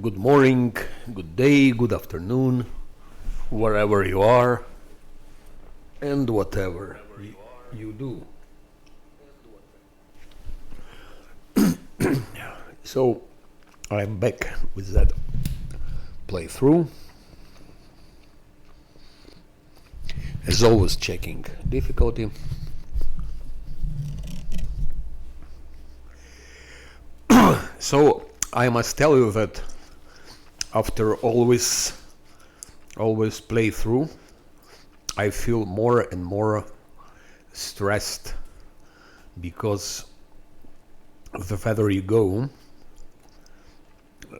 Good morning, good day, good afternoon, wherever you are, and whatever you do. So, I'm back with that playthrough. As always, checking difficulty. So, I must tell you that after always playthrough, I feel more and more stressed because the further you go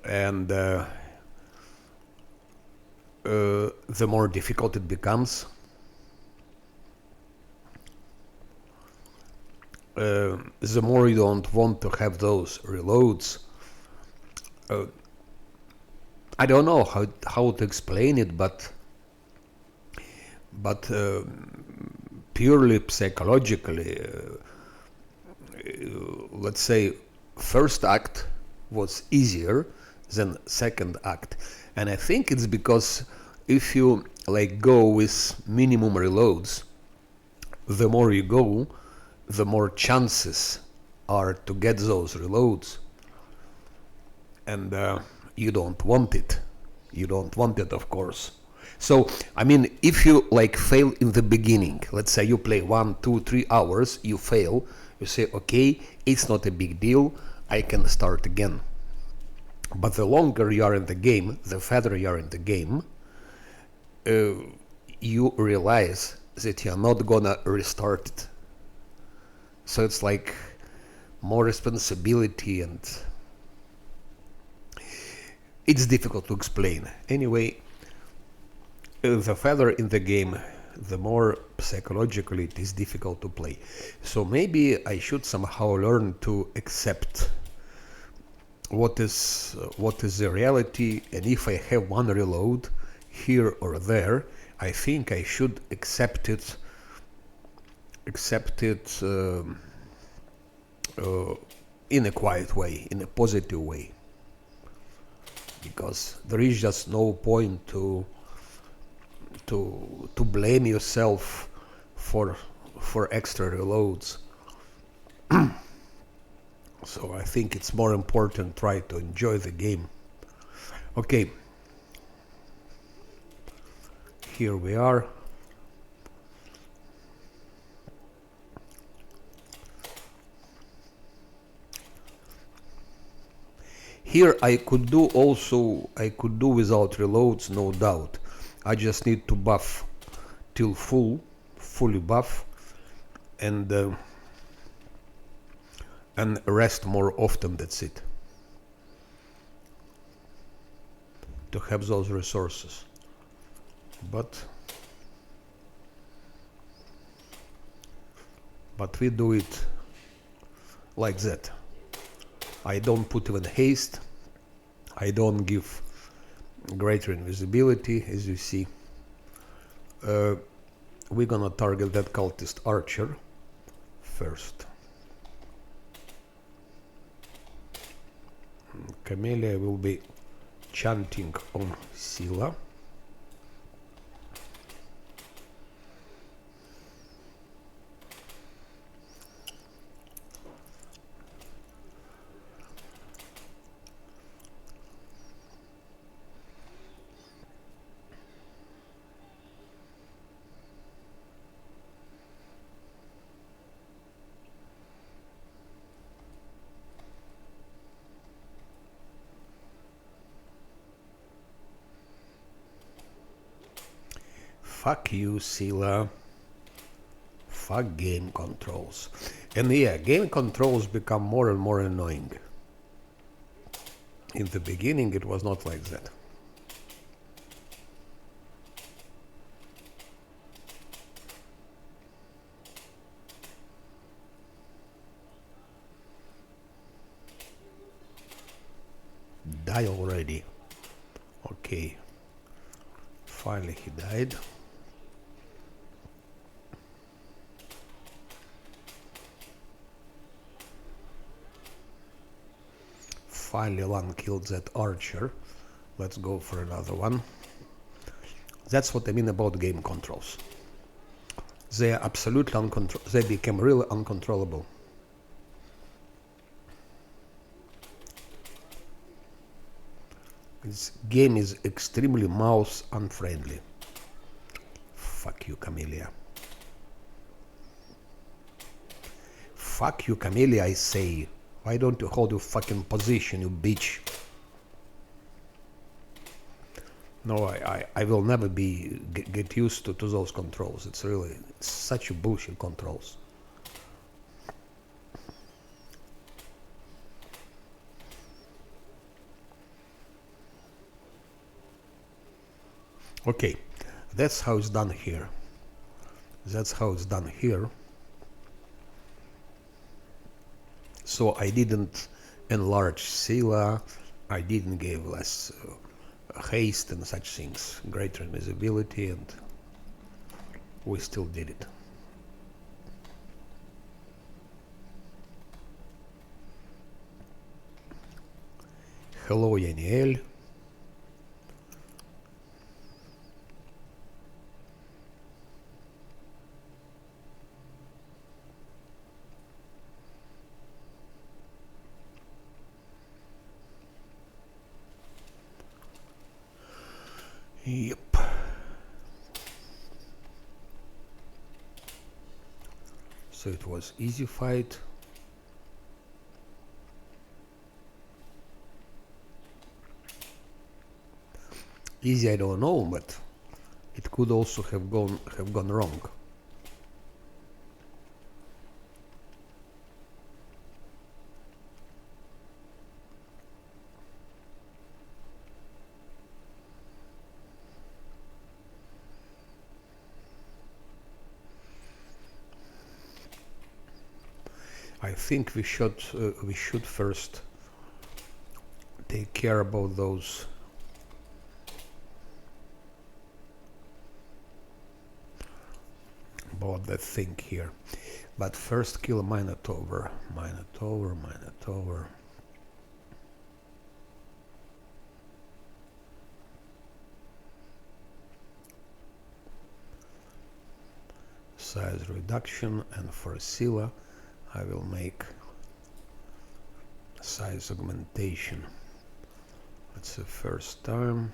and the more difficult it becomes. The more you don't want to have those reloads. I don't know how to explain it, but purely psychologically, let's say first act was easier than second act, and I think it's because if you go with minimum reloads, the more you go, the more chances are to get those reloads, and you don't want it. You don't want it, of course. So, I mean, if you fail in the beginning, let's say you play 1, 2, 3 hours, you fail, you say, okay, it's not a big deal, I can start again. But the longer you are in the game, the further you are in the game, you realize that you're not gonna restart it. So it's like more responsibility, and it's difficult to explain. Anyway, the further in the game, the more psychologically it is difficult to play. So maybe I should somehow learn to accept what is the reality, and if I have one reload here or there, I think I should accept it in a quiet way, in a positive way, because there is just no point to blame yourself for extra reloads. So I think it's more important try to enjoy the game. Okay, here we are. Here I could do without reloads, no doubt. I just need to buff till fully buff, and rest more often. That's it. To have those resources, but we do it like that. I don't put even haste. I don't give greater invisibility, as you see. We're gonna target that cultist archer first. Camellia will be chanting on Sila. Fuck you, Sila. Fuck game controls. And yeah, game controls become more and more annoying. In the beginning, it was not like that. Die already. Okay. Finally, he died. Finally one killed that archer. Let's go for another one. That's what I mean about game controls. They are absolutely uncontrollable. They became really uncontrollable. This game is extremely mouse unfriendly. Fuck you, Camellia. Fuck you, Camellia, I say. Why don't you hold your fucking position, you bitch? No, I will never get used to those controls. It's really such a bullshit controls. Okay, that's how it's done here. That's how it's done here. So I didn't enlarge Scylla, I didn't give less haste and such things, greater invisibility, and we still did it. Hello, Yaniel. Yep. So it was easy fight. Easy, I don't know, but it could also have gone wrong. I think we should first take care about those about that thing here. But first kill a Minotaur. Minotaur. Size reduction, and for Scylla I will make size augmentation. That's the first time.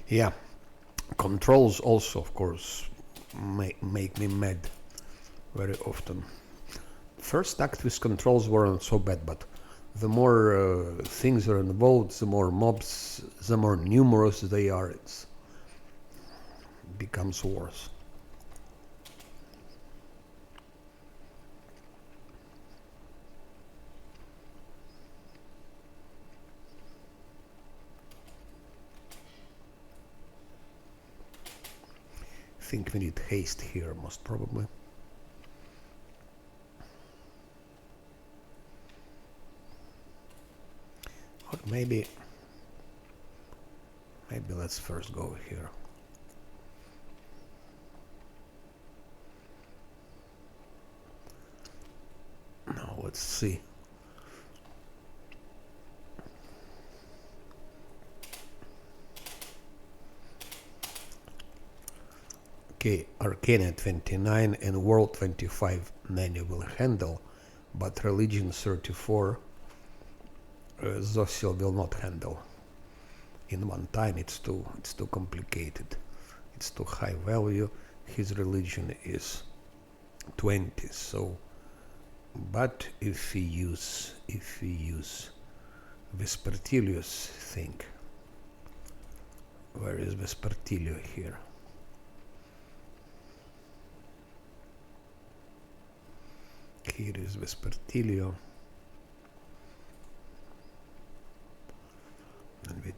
Yeah, controls also, of course, make me mad very often. First act with controls weren't so bad, but the more things are involved, the more mobs, the more numerous they are, it becomes worse. I think we need haste here, most probably. Or maybe let's first go here. Now let's see. Okay, Arcana 29 and World 25 Nanny will handle, but Religion 34 Zosil will not handle. In one time it's too complicated. It's too high value. His religion is 20, so but if we use Vespertilius thing, where is Vespertilio here? Here is Vespertilio.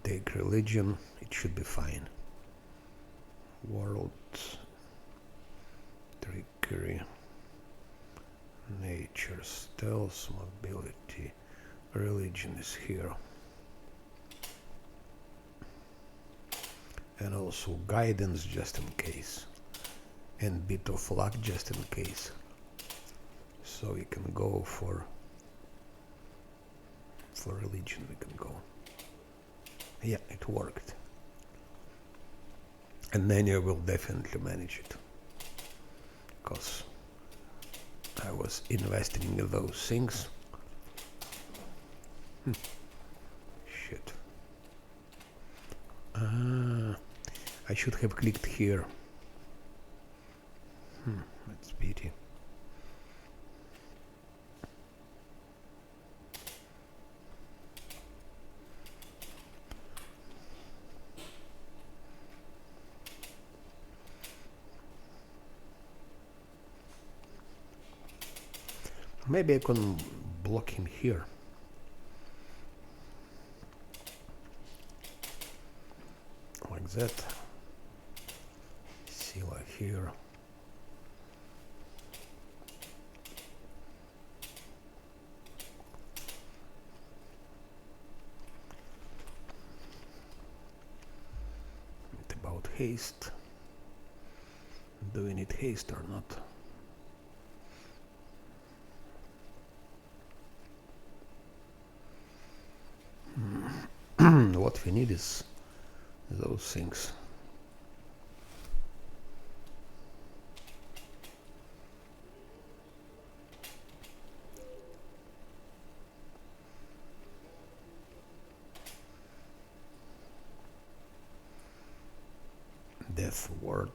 take religion, it should be fine. World, trickery, nature, stealth, mobility, religion is here. And also guidance just in case. And bit of luck just in case. So we can go for religion, we can go. Yeah, it worked. And then you will definitely manage it. Because I was investing in those things. Shit. I should have clicked here. That's pity. Maybe I can block him here. Like that. Sila here. What about haste? Do we need haste or not? What we need is those things. Death ward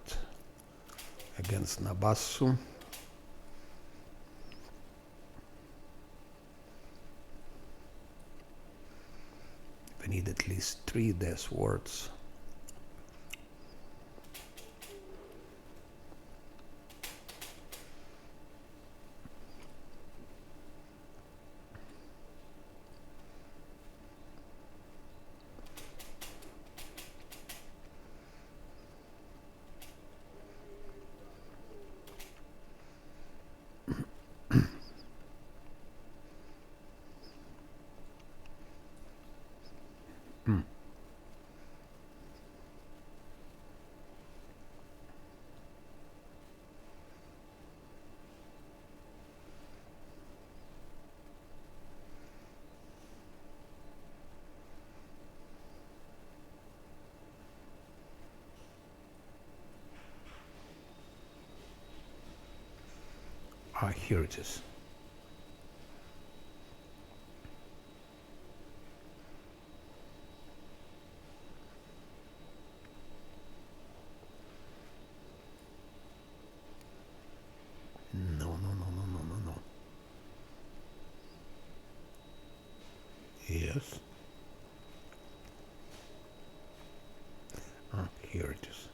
against Nabasu. We need at least 3 death wards. Here it is. No. Yes. Here it is.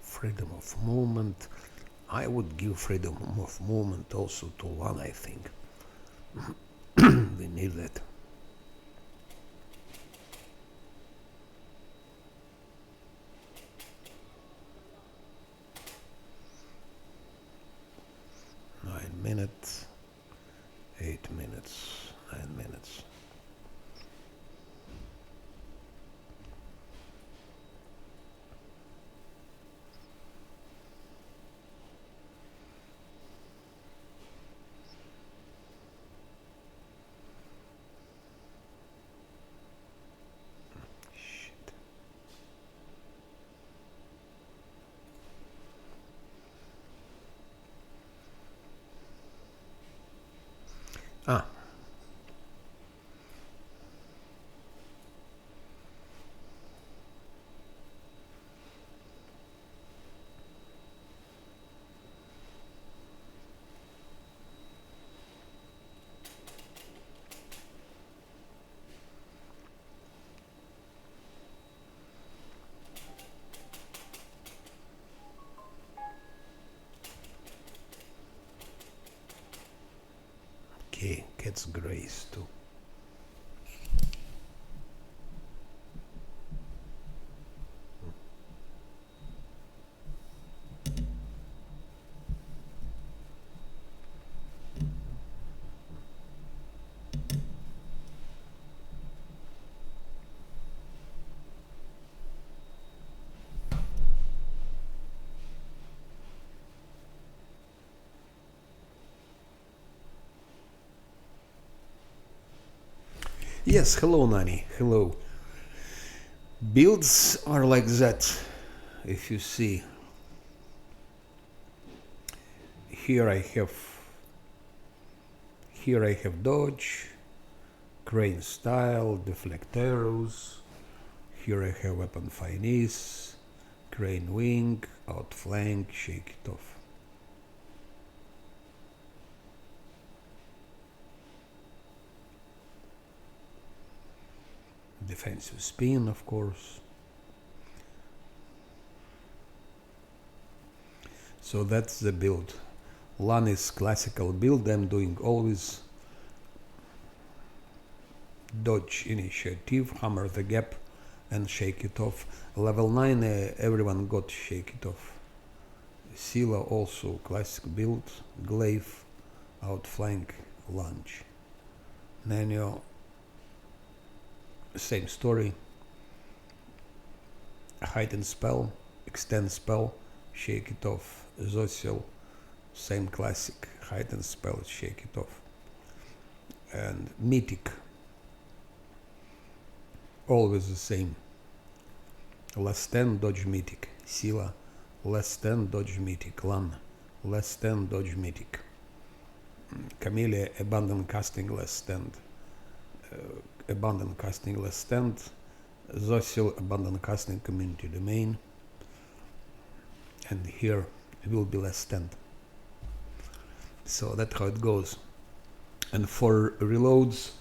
Freedom of movement. I would give freedom of movement also to 1, I think. We need that. Minutes, 8 minutes, 9 minutes. Shit. gets grace too. Yes, hello Nani, hello. Builds are like that. If you see, here I have dodge, crane style, deflect arrows. Here I have weapon finesse, crane wing, outflank, shake it off. Defensive spin, of course. So that's the build. Lan is classical build. I'm doing always dodge initiative, hammer the gap, and shake it off. Level 9, everyone got shake it off. Scylla also classic build, glaive, outflank, lunge. Nanyo, same story. Heighten spell, extend spell, shake it off. Zosil, same classic, heighten spell, shake it off. And mythic, always the same. Last 10 dodge mythic. Scylla, last 10 dodge mythic. Lan, last 10 dodge mythic. Camellia, abandon casting, last stand. Abandon casting, last stand. Zosil, abandon casting, community domain. And here will be last stand. So that's how it goes. And for reloads,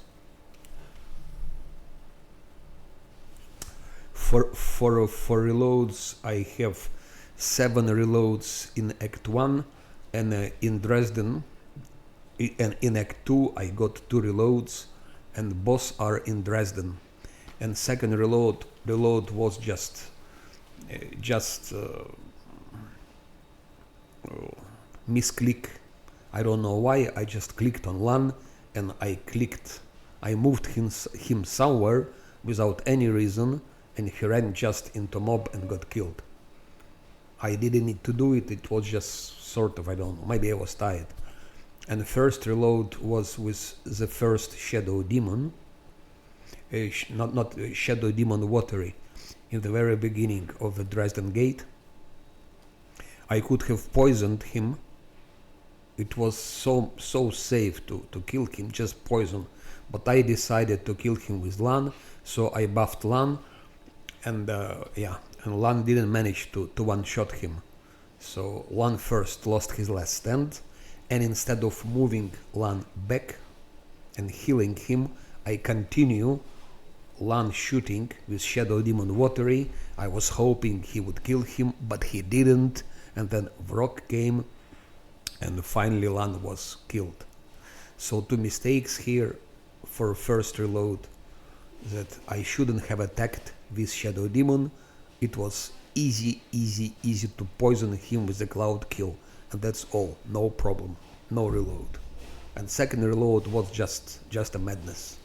for reloads, I have 7 reloads in Act 1, and in Dresden, and in Act 2 I got 2 reloads, and both are in Dresden. And second reload was just misclick. I don't know why. I just clicked on Lan, and I moved him somewhere without any reason, and he ran just into mob and got killed. I didn't need to do it. It was just sort of, I don't know, maybe I was tired. And the first reload was with the first Shadow Demon, not Shadow Demon WoTR, in the very beginning of the Dresden Gate. I could have poisoned him. It was so safe to kill him, just poison. But I decided to kill him with Lan, so I buffed Lan, and and Lan didn't manage to one-shot him. So Lan first lost his last stand, and instead of moving Lan back and healing him, I continue Lan shooting with Shadow Demon WoTR. I was hoping he would kill him, but he didn't, and then Vrok came, and finally Lan was killed. So 2 mistakes here for first reload, that I shouldn't have attacked with Shadow Demon. It was easy to poison him with the Cloud Kill, and that's all, no problem, no reload. And second reload was just a madness.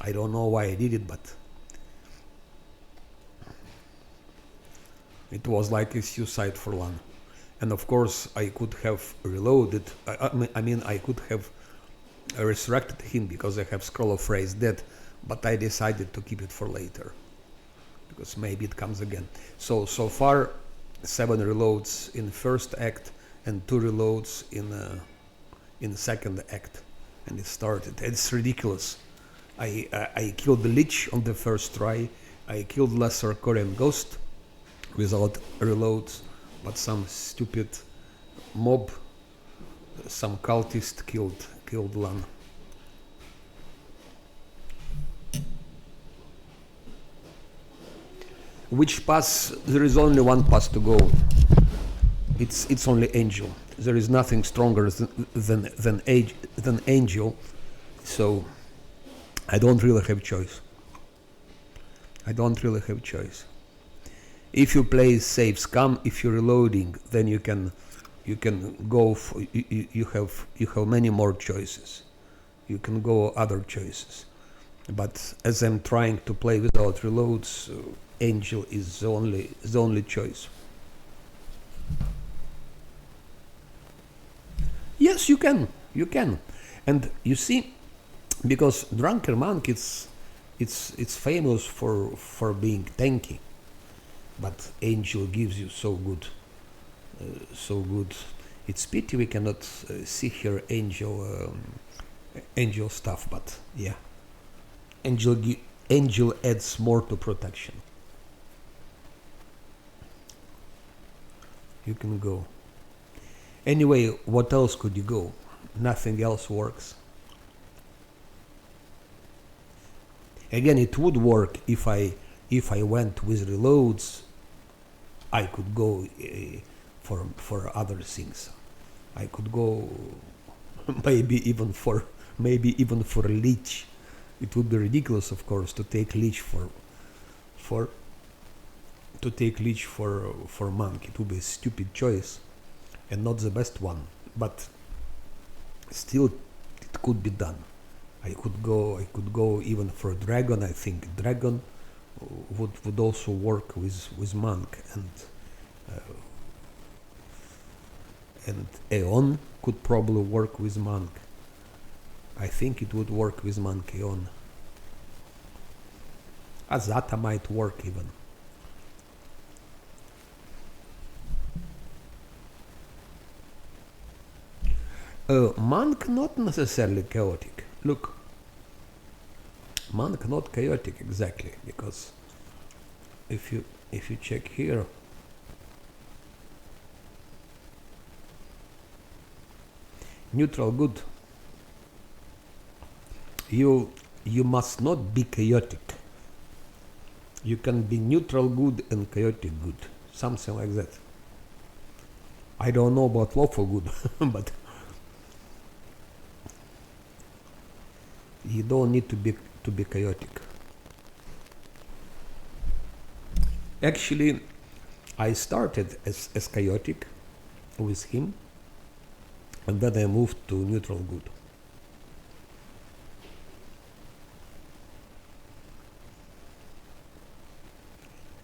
I don't know why I did it, but it was like a suicide for Lan. And of course I could have reloaded, I could have resurrected him because I have Scroll of Raise Dead, but I decided to keep it for later, because maybe it comes again. So far 7 reloads in first act and 2 reloads in second act, and it started. It's ridiculous. I killed the Lich on the first try. I killed Lesser Korean Ghost without reloads, but some stupid mob, some cultist killed Lan. Which pass? There is only one pass to go. It's only Angel. There is nothing stronger than Angel. So I don't really have choice. I don't really have choice. If you play save scam, if you're reloading, then you can go for, you have many more choices. You can go other choices. But as I'm trying to play without reloads, Angel is the only choice. Yes, you can, and you see, because Drunken Monk it's famous for being tanky, but Angel gives you so good. It's pity we cannot see here Angel stuff, but yeah, Angel adds more to protection. You can go. Anyway, what else could you go? Nothing else works. Again, it would work if I went with reloads. I could go for other things. I could go maybe even for leech. It would be ridiculous, of course, to take leech for monk. It would be a stupid choice and not the best one, but still it could be done. I could go even for dragon. I think dragon would also work with monk, and Aeon could probably work with monk. I think it would work with monk Aeon. Azata might work even. Monk not necessarily chaotic. Look, monk not chaotic exactly, because if you check here, neutral good. You must not be chaotic. You can be neutral good and chaotic good, something like that. I don't know about lawful good, but you don't need to be chaotic. Actually, I started as chaotic with him, and then I moved to neutral good.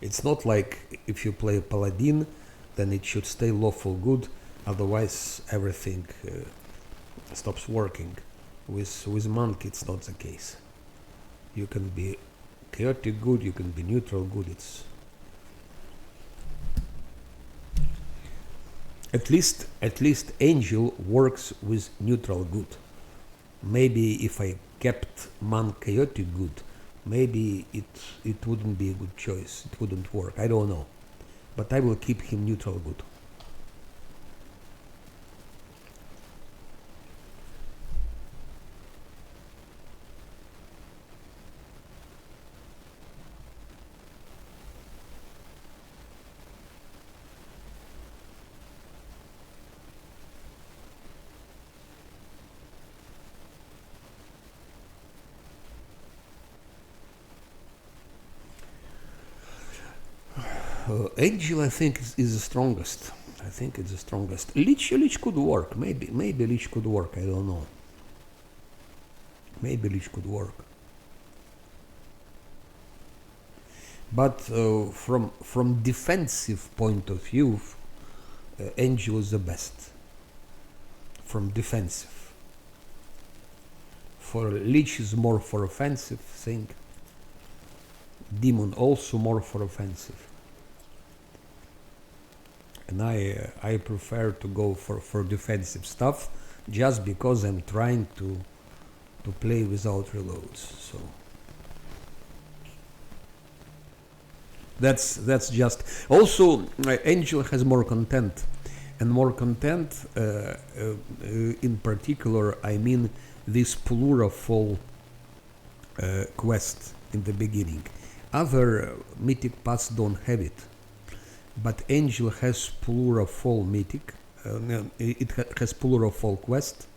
It's not like if you play paladin, then it should stay lawful good, otherwise everything stops working. With monk, it's not the case. You can be chaotic good, you can be neutral good. It's at least angel works with neutral good. Maybe if I kept monk chaotic good, maybe it wouldn't be a good choice. It wouldn't work. I don't know, but I will keep him neutral good. Angel, I think, is the strongest. I think it's the strongest. Leech could work. Maybe Leech could work. I don't know. Maybe Leech could work. But from defensive point of view, Angel is the best. From defensive. For Leech is more for offensive thing. Demon also more for offensive. And I prefer to go for defensive stuff, just because I'm trying to play without reloads. So that's just. Also, Angel has more content, and more content. In particular, I mean this Plura Fall quest in the beginning. Other mythic paths don't have it. But Angel has Plura Fall mythic. It has Plura Fall quest,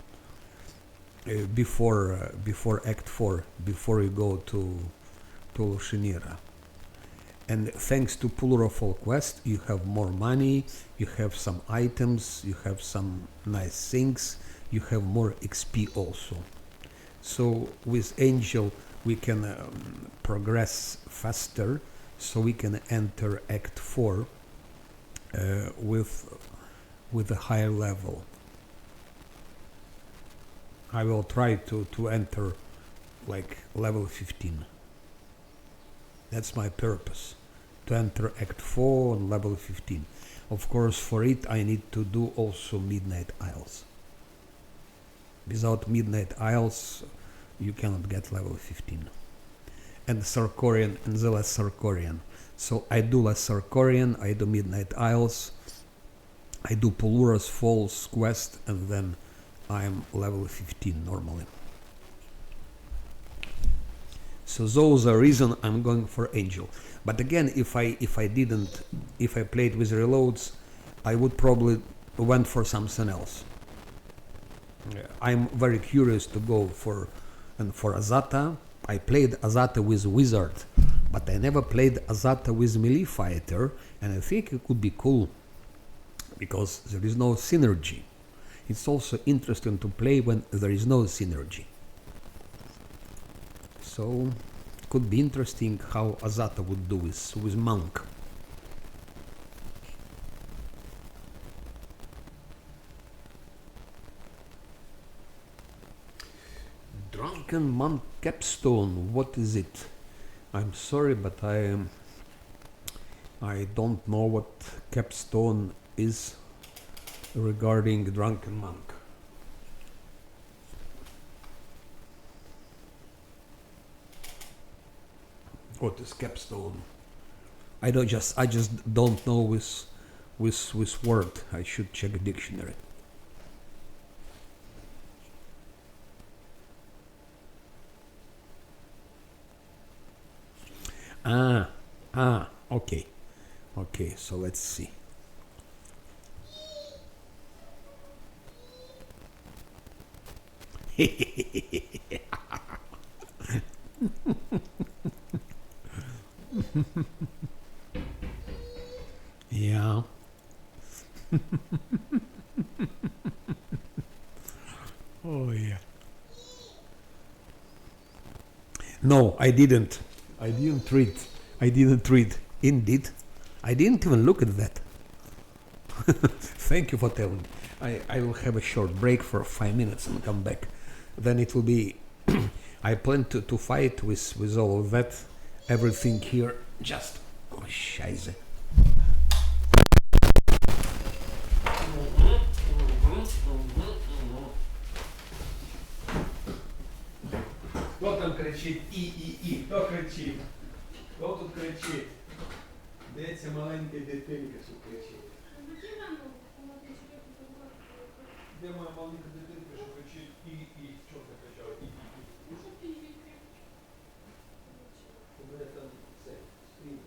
before Act 4, before you go to Shinira. And thanks to Pulurofol quest, you have more money, you have some items, you have some nice things, you have more XP also. So with Angel we can progress faster, so we can enter Act 4 with a higher level. I will try to enter like level 15. That's my purpose, to enter Act 4 on level 15. Of course, for it I need to do also Midnight Isles. Without Midnight Isles you cannot get level 15. And Sarkorian and the last Sarkorian. So I do last Sarkorian, I do Midnight Isles, I do Pulura's Falls quest, and then I'm level 15 normally. So those are reason I'm going for Angel. But again, if I played with reloads, I would probably went for something else. I'm very curious to go for Azata. I played Azata with Wizard, but I never played Azata with melee fighter, and I think it could be cool because there is no synergy. It's also interesting to play when there is no synergy. So it could be interesting how Azata would do with Monk. Drunken Monk capstone, what is it? I'm sorry, but I don't know what capstone is regarding Drunken Monk. What is capstone? I just don't know with word. I should check a dictionary. Okay, so let's see. Yeah. Oh yeah. No, I didn't. I didn't read. Indeed. I didn't even look at that. Thank you for telling me. I will have a short break for 5 minutes and come back. Then it will be... I plan to fight with all of that. Everything here just... Oh, scheiße. Хто там кричить і? Хто кричить? Хто тут кричить? Де ця маленька дитинка, що кричить? Де моя маленька дитинка, що кричить і? Що ти кричав? І. У мене там це, стрім.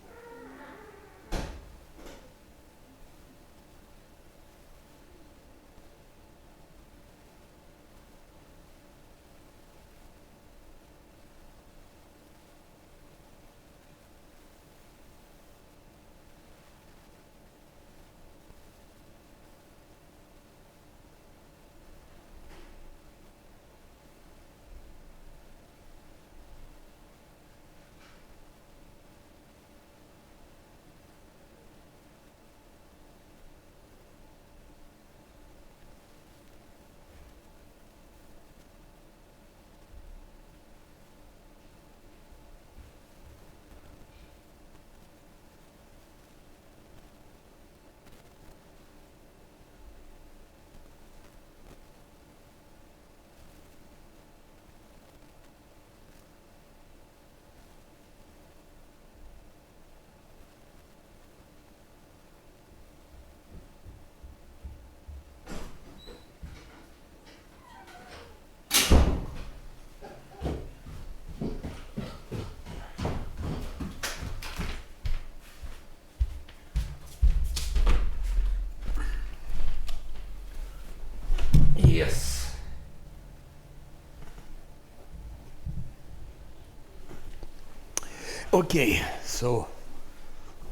Okay, so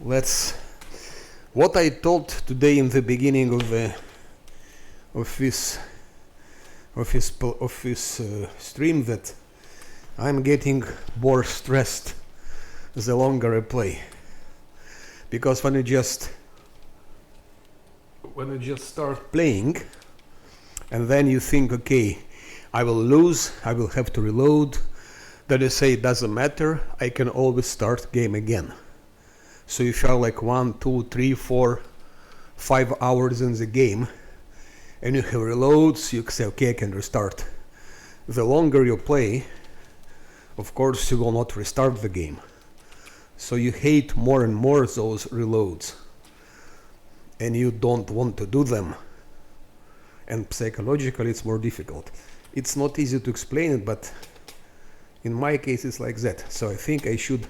let's. What I told today in the beginning of the of this stream, that I'm getting more stressed the longer I play, because when you just start playing and then you think, okay, I will lose, I will have to reload, then you say it doesn't matter, I can always start game again. So if you're like 1, 2, 3, 4, 5 hours in the game and you have reloads, you say, okay, I can restart. The longer you play, of course, you will not restart the game. So you hate more and more those reloads, and you don't want to do them. And psychologically, it's more difficult. It's not easy to explain it, but in my case, it's like that. So I think I should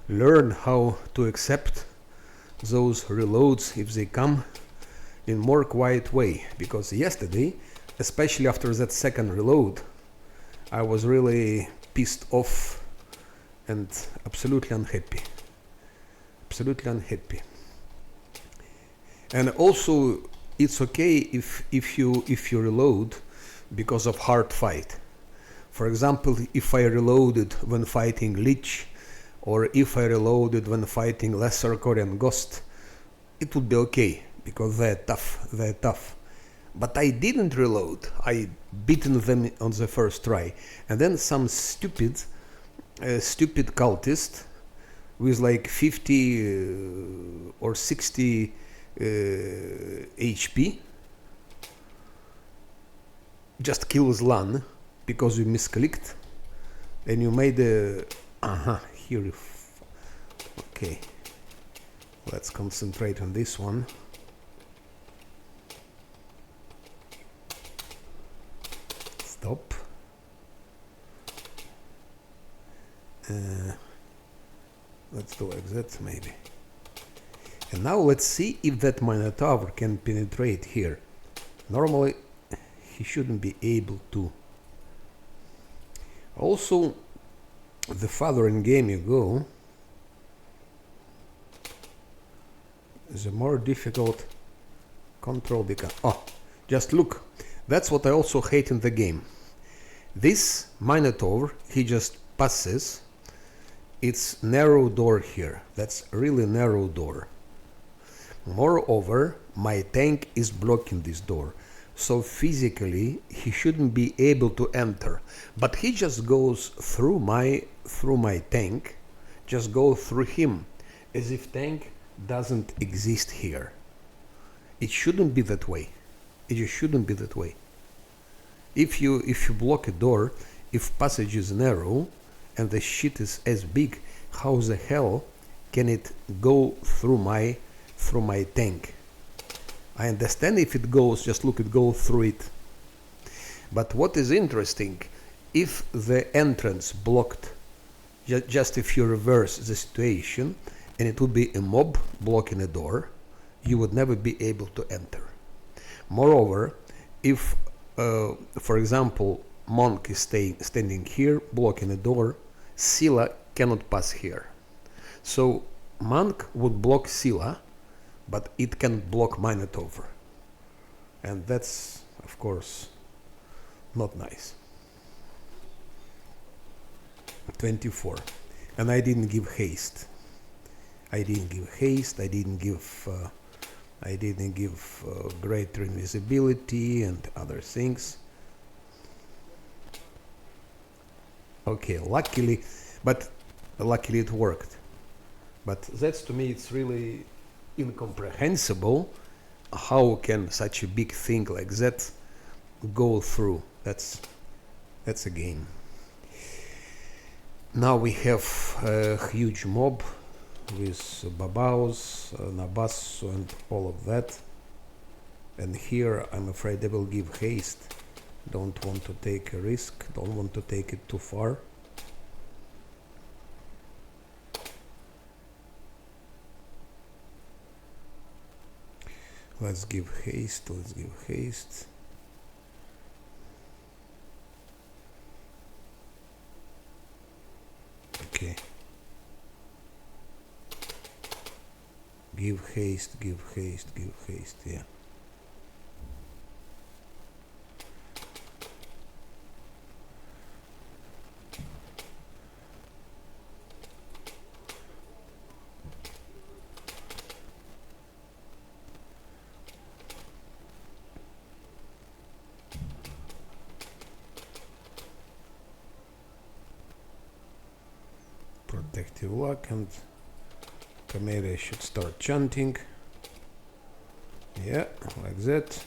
learn how to accept those reloads if they come in more quiet way, because yesterday, especially after that second reload, I was really pissed off and absolutely unhappy. And also, it's okay if you reload because of hard fight. For example, if I reloaded when fighting Lich, or if I reloaded when fighting Lesser Korean Ghost, it would be okay, because they're tough. But I didn't reload. I beaten them on the first try, and then some stupid cultist with like 50 or 60 HP just kills Lan because you misclicked and you made a here. Okay, let's concentrate on this one. Stop. Let's do like that maybe. And now let's see if that Minotaur can penetrate here. Normally he shouldn't be able to. Also, the farther in game you go, the more difficult control becomes. Oh, just look. That's what I also hate in the game. This Minotaur, he just passes. It's narrow door here. That's really narrow door. Moreover, my tank is blocking this door. So physically, he shouldn't be able to enter. But he just goes through my tank. Just go through him. As if tank doesn't exist here. It shouldn't be that way. It just shouldn't be that way. If you block a door, if passage is narrow and the shit is as big, how the hell can it go through my tank? I understand if it goes, just look, it goes through it. But what is interesting, if the entrance blocked, just if you reverse the situation and it would be a mob blocking a door, you would never be able to enter. Moreover, if for example monk is standing here blocking a door, Scylla cannot pass here. So monk would block Scylla, but it can block Minotaur, and that's of course not nice. 24, and I didn't give haste. I didn't give greater invisibility and other things. Okay, luckily it worked. But that's, to me, it's really incomprehensible. How can such a big thing like that go through? That's a game. Now we have a huge mob with Babaus, Nabasso and all of that. And here I'm afraid I will give haste. Don't want to take a risk, don't want to take it too far. Let's give haste. Okay. give haste, yeah. Protective luck, and Camellia should start chanting. Yeah, like that.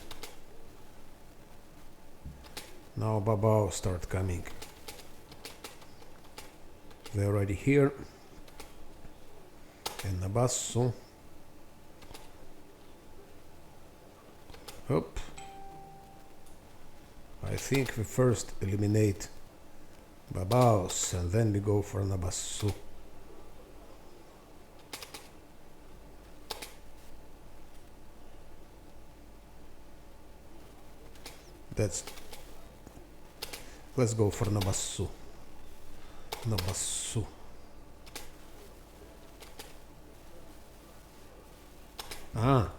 Now Babao start coming. They're already here. And Nabasso. Hop. I think we first eliminate Babaos and then we go for Nabasso. Let's go for Nabasso. Nabasso.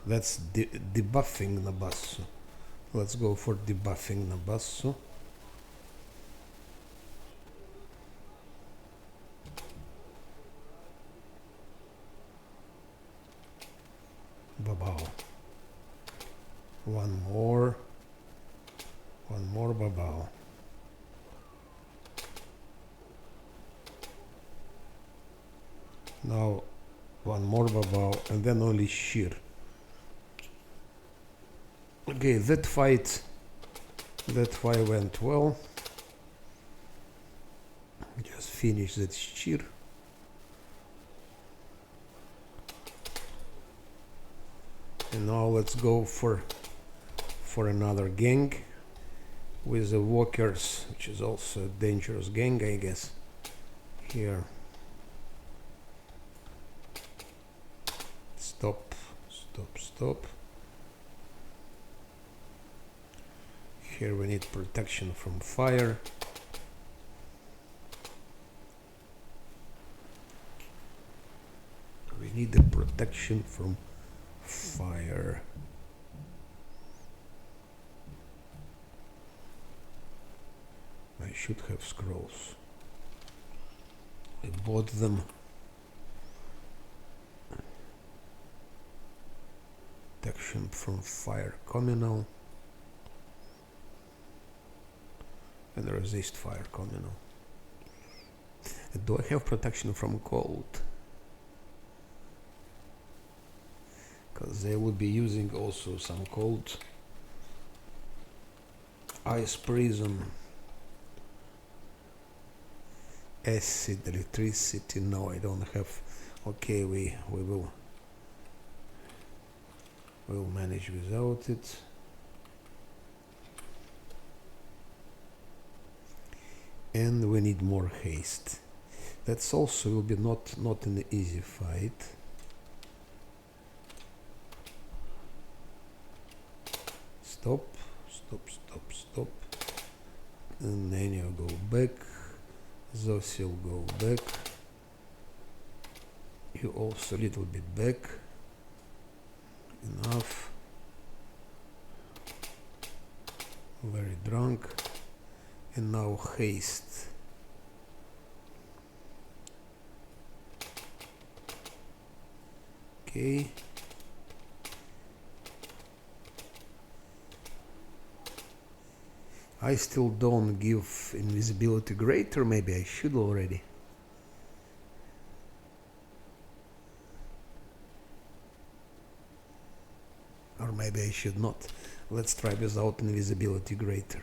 That's debuffing Nabasso. Let's go for debuffing Nabasso. Babao. One more Babao. Now one more Babao and then only Shir. Okay, that fight went well. Just finish that Shir. And now let's go for another gang with the walkers, which is also a dangerous gang, I guess. Here. Stop. Here we need protection from fire. We need the protection from fire. I should have scrolls. I bought them. Protection from fire communal. And resist fire communal. Do I have protection from cold? Because they would be using also some cold. Ice prism. Acid, electricity. No, I don't have. Okay, we'll manage without it. And we need more haste. That's also will be not an easy fight. Stop. And then you go back. Zosil go back. You also a little bit back. Enough. Very drunk. And now haste. Okay. I still don't give invisibility greater, maybe I should already. Or maybe I should not. Let's try without invisibility greater.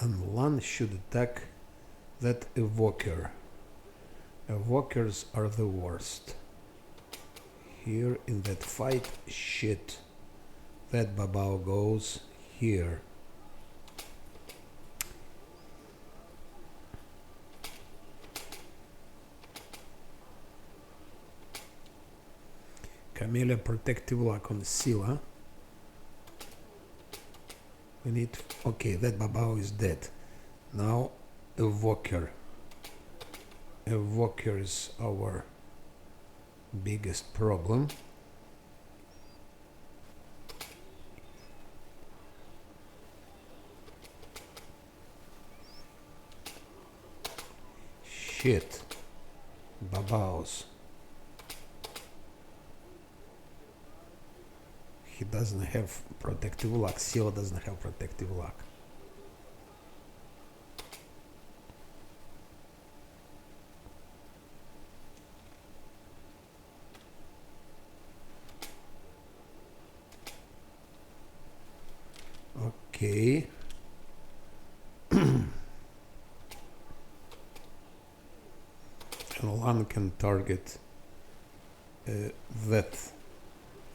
And one should attack that evoker. Evokers are the worst. Here in that fight, shit. That Babao goes here. Camellia protective lock on Scylla. We need... Okay, that Babao is dead. Now Evoker. Evoker is our biggest problem. Shit. Babaos. He doesn't have protective lock. Scylla doesn't have protective lock. Okay. And one can target that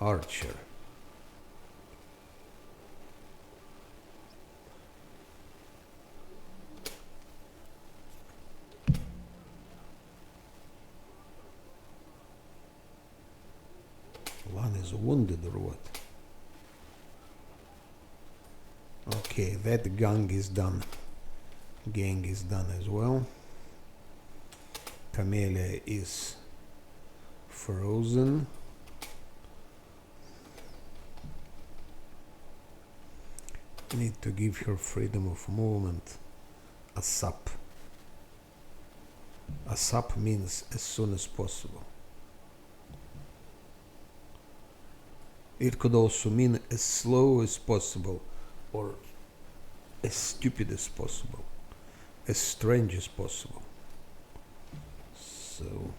archer. One is wounded or what? Okay, that gang is done. Gang is done as well. Camellia is frozen. Need to give her freedom of movement. ASAP. ASAP means as soon as possible. It could also mean as slow as possible, or as stupid as possible, as strange as possible. So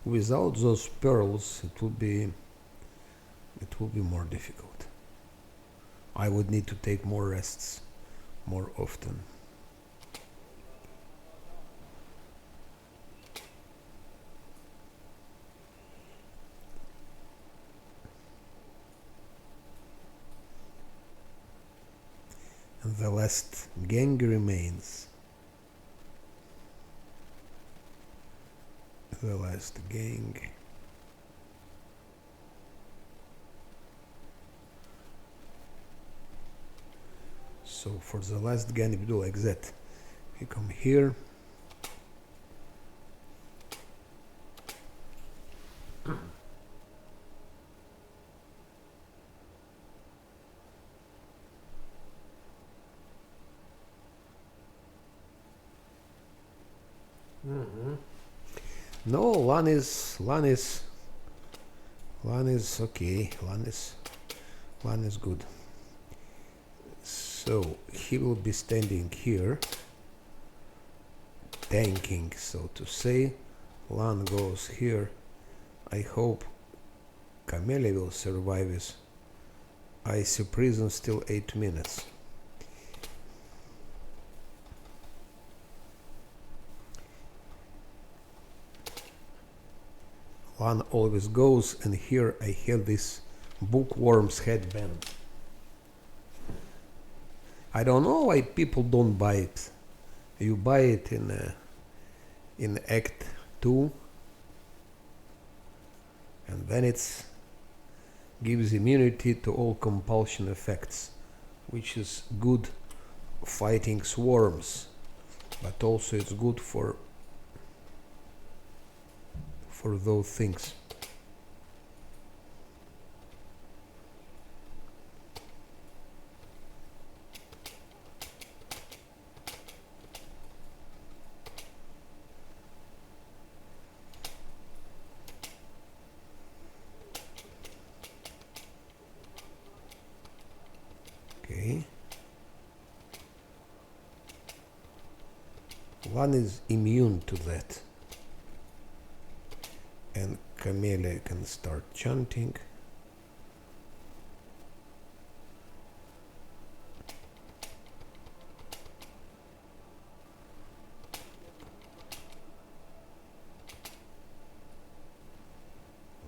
without those pearls it will be more difficult. I would need to take more rests more often. And the last gang remains. The last gang. So for the last gang, if you do like that, you come here. No, Lan is okay. Lan is good. So he will be standing here, tanking, so to say. Lan goes here. I hope Camellia will survive his icy prison still 8 minutes. One always goes, and here I have this bookworm's headband. I don't know why people don't buy it. You buy it in Act 2, and then it gives immunity to all compulsion effects, which is good fighting swarms, but also it's good for those things. Okay. One is immune to that. And Camellia can start chanting.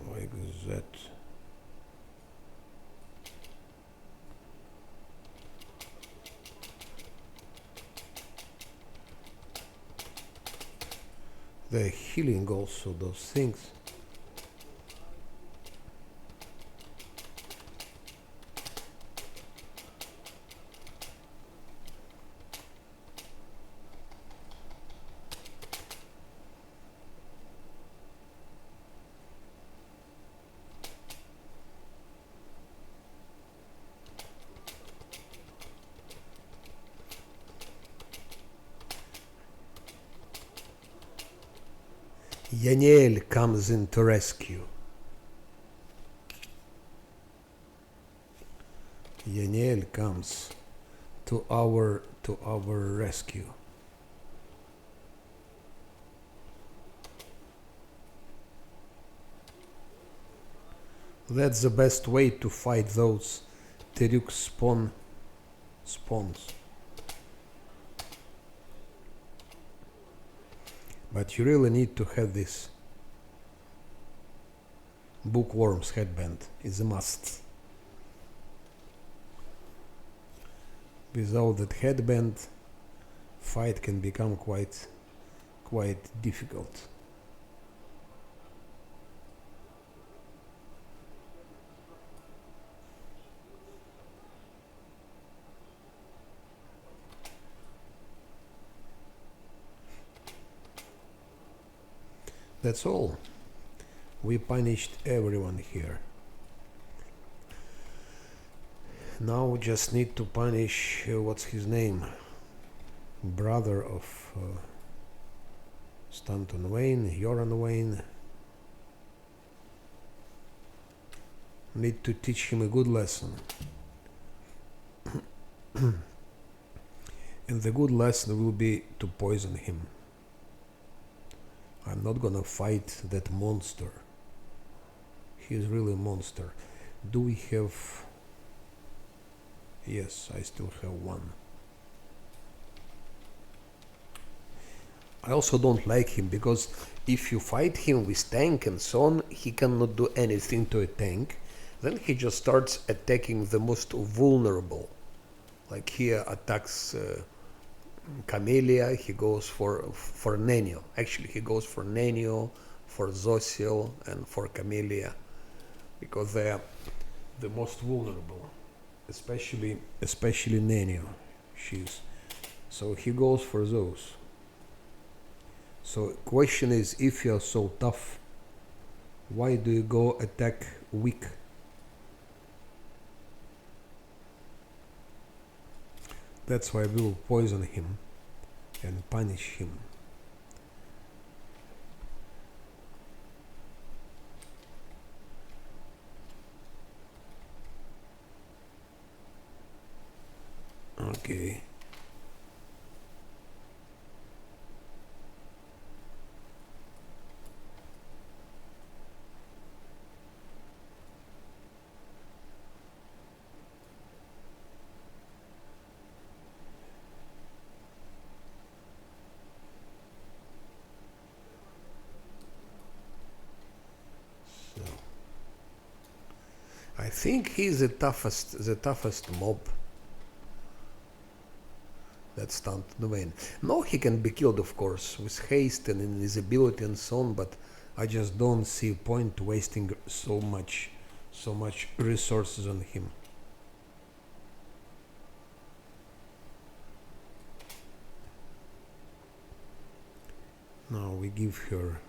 Like that. They're healing also those things. Yaniel comes in to rescue. Yaniel comes to our rescue. That's the best way to fight those Teruk spawns. But you really need to have this bookworm's headband. It's a must. Without that headband, fight can become quite difficult. That's all. We punished everyone here. Now we just need to punish, what's his name? Brother of Stanton Wayne, Joran Wayne. Need to teach him a good lesson. And the good lesson will be to poison him. I'm not gonna fight that monster. He's really a monster. Do we have... Yes, I still have one. I also don't like him because if you fight him with tank and so on, he cannot do anything to a tank. Then he just starts attacking the most vulnerable. Like he attacks Camellia, he goes for Nenio. Actually, he goes for Nenio, for Zosiel, and for Camellia, because they are the most vulnerable, especially Nenio. So he goes for those. So question is, if you are so tough, why do you go attack weak? That's why we will poison him and punish him. Okay. I think he's the toughest mob. That's Stanton Wayne. No, he can be killed, of course, with haste and invisibility and so on, but I just don't see a point wasting so much resources on him. Now we give her...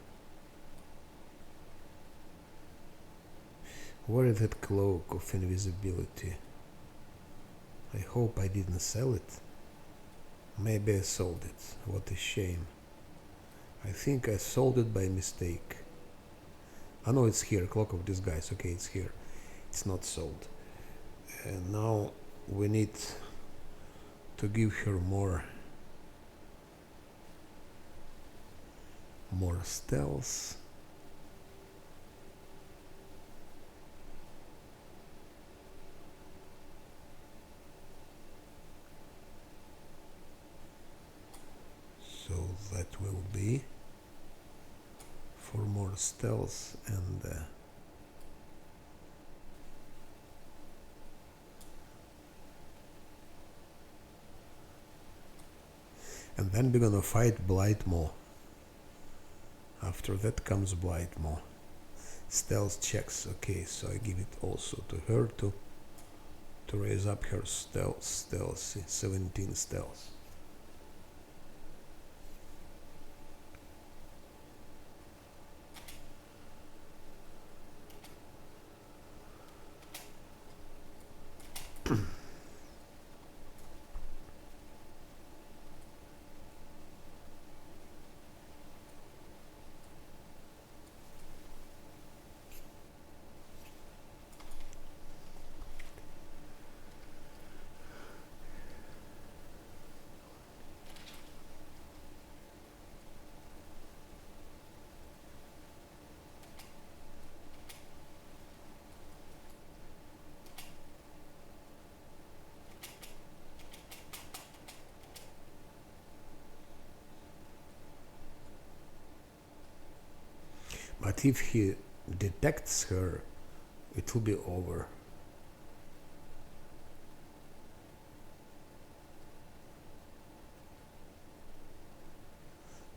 Where is that cloak of invisibility? I hope I didn't sell it. Maybe I sold it. What a shame. I think I sold it by mistake. I know it's here, Cloak of Disguise. Okay, it's here. It's not sold. And now we need to give her more stealth. So that will be for more stealth and then we're gonna fight Blightmaw. After that comes Blightmore. Stealth checks. Okay, so I give it also to her to raise up her stealth. 17 stealth. But if he detects her, it will be over.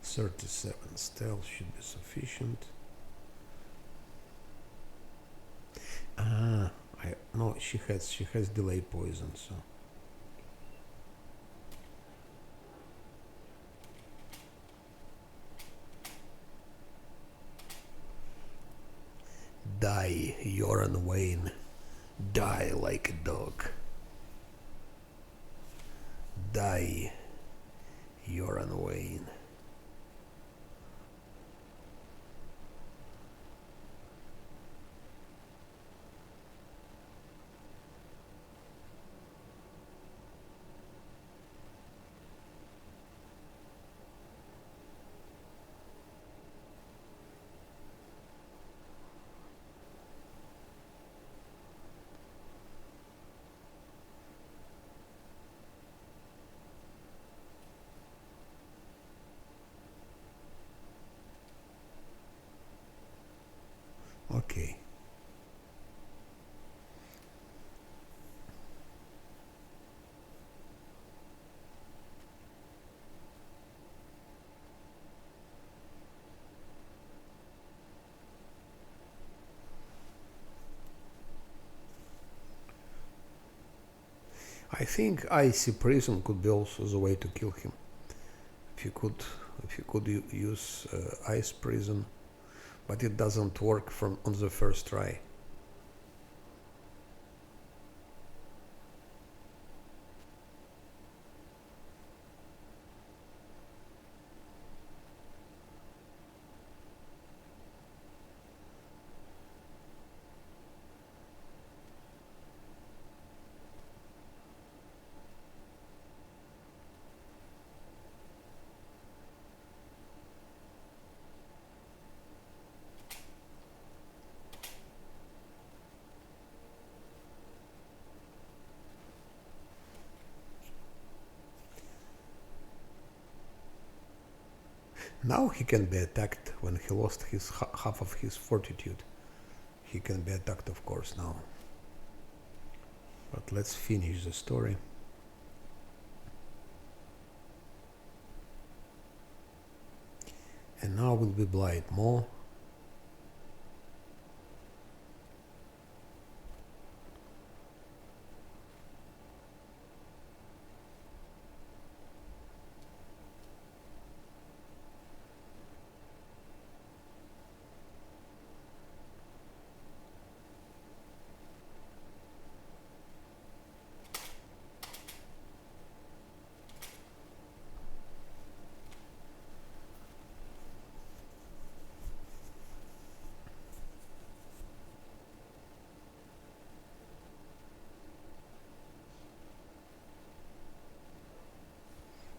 "37 stealth should be sufficient." No, she has delay poison, so. Die, Yoran Wayne. Die like a dog. Die, Yoran Wayne. Okay. I think icy prison could be also the way to kill him. If you could use ice prison, but it doesn't work on the first try. Now he can be attacked when he lost his half of his fortitude. He can be attacked, of course, now. But let's finish the story. And now will be Blightmore.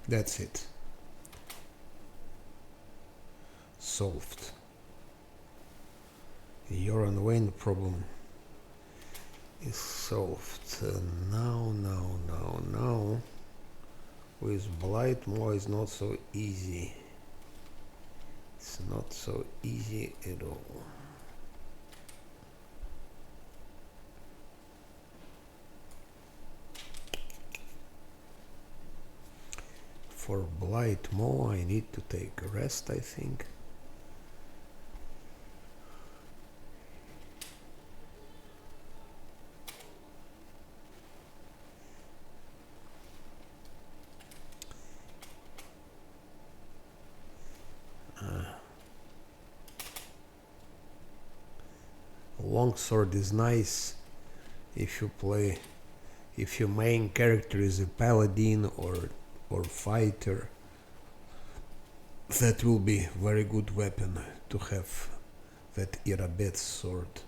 That's it. Solved. Your Wayne problem is solved. Now. With Blightmore is not so easy. It's not so easy at all. For Blightmore I need to take a rest, I think. longsword is nice if you play, if your main character is a paladin or fighter. That will be very good weapon to have, that Irabeth sword.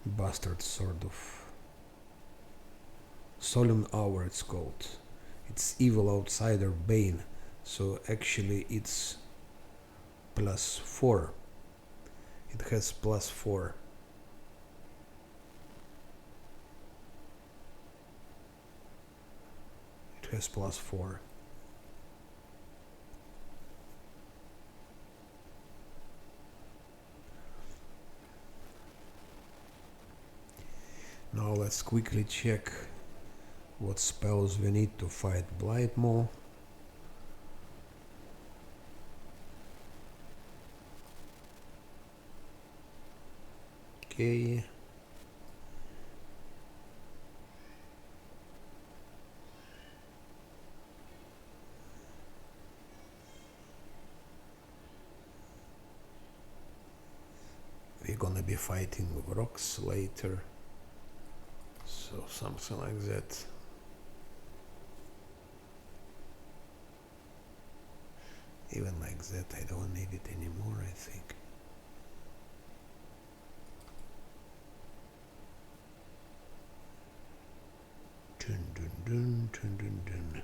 Bastard sword of Solemn Hour it's called. It's Evil Outsider Bane, so actually it's +4. It has +4. It has +4. Now let's quickly check what spells we need to fight Blightmaw. Okay. We're gonna be fighting rocks later, so something like that. Even like that, I don't need it anymore, I think. Dun dun dun dun dun dun.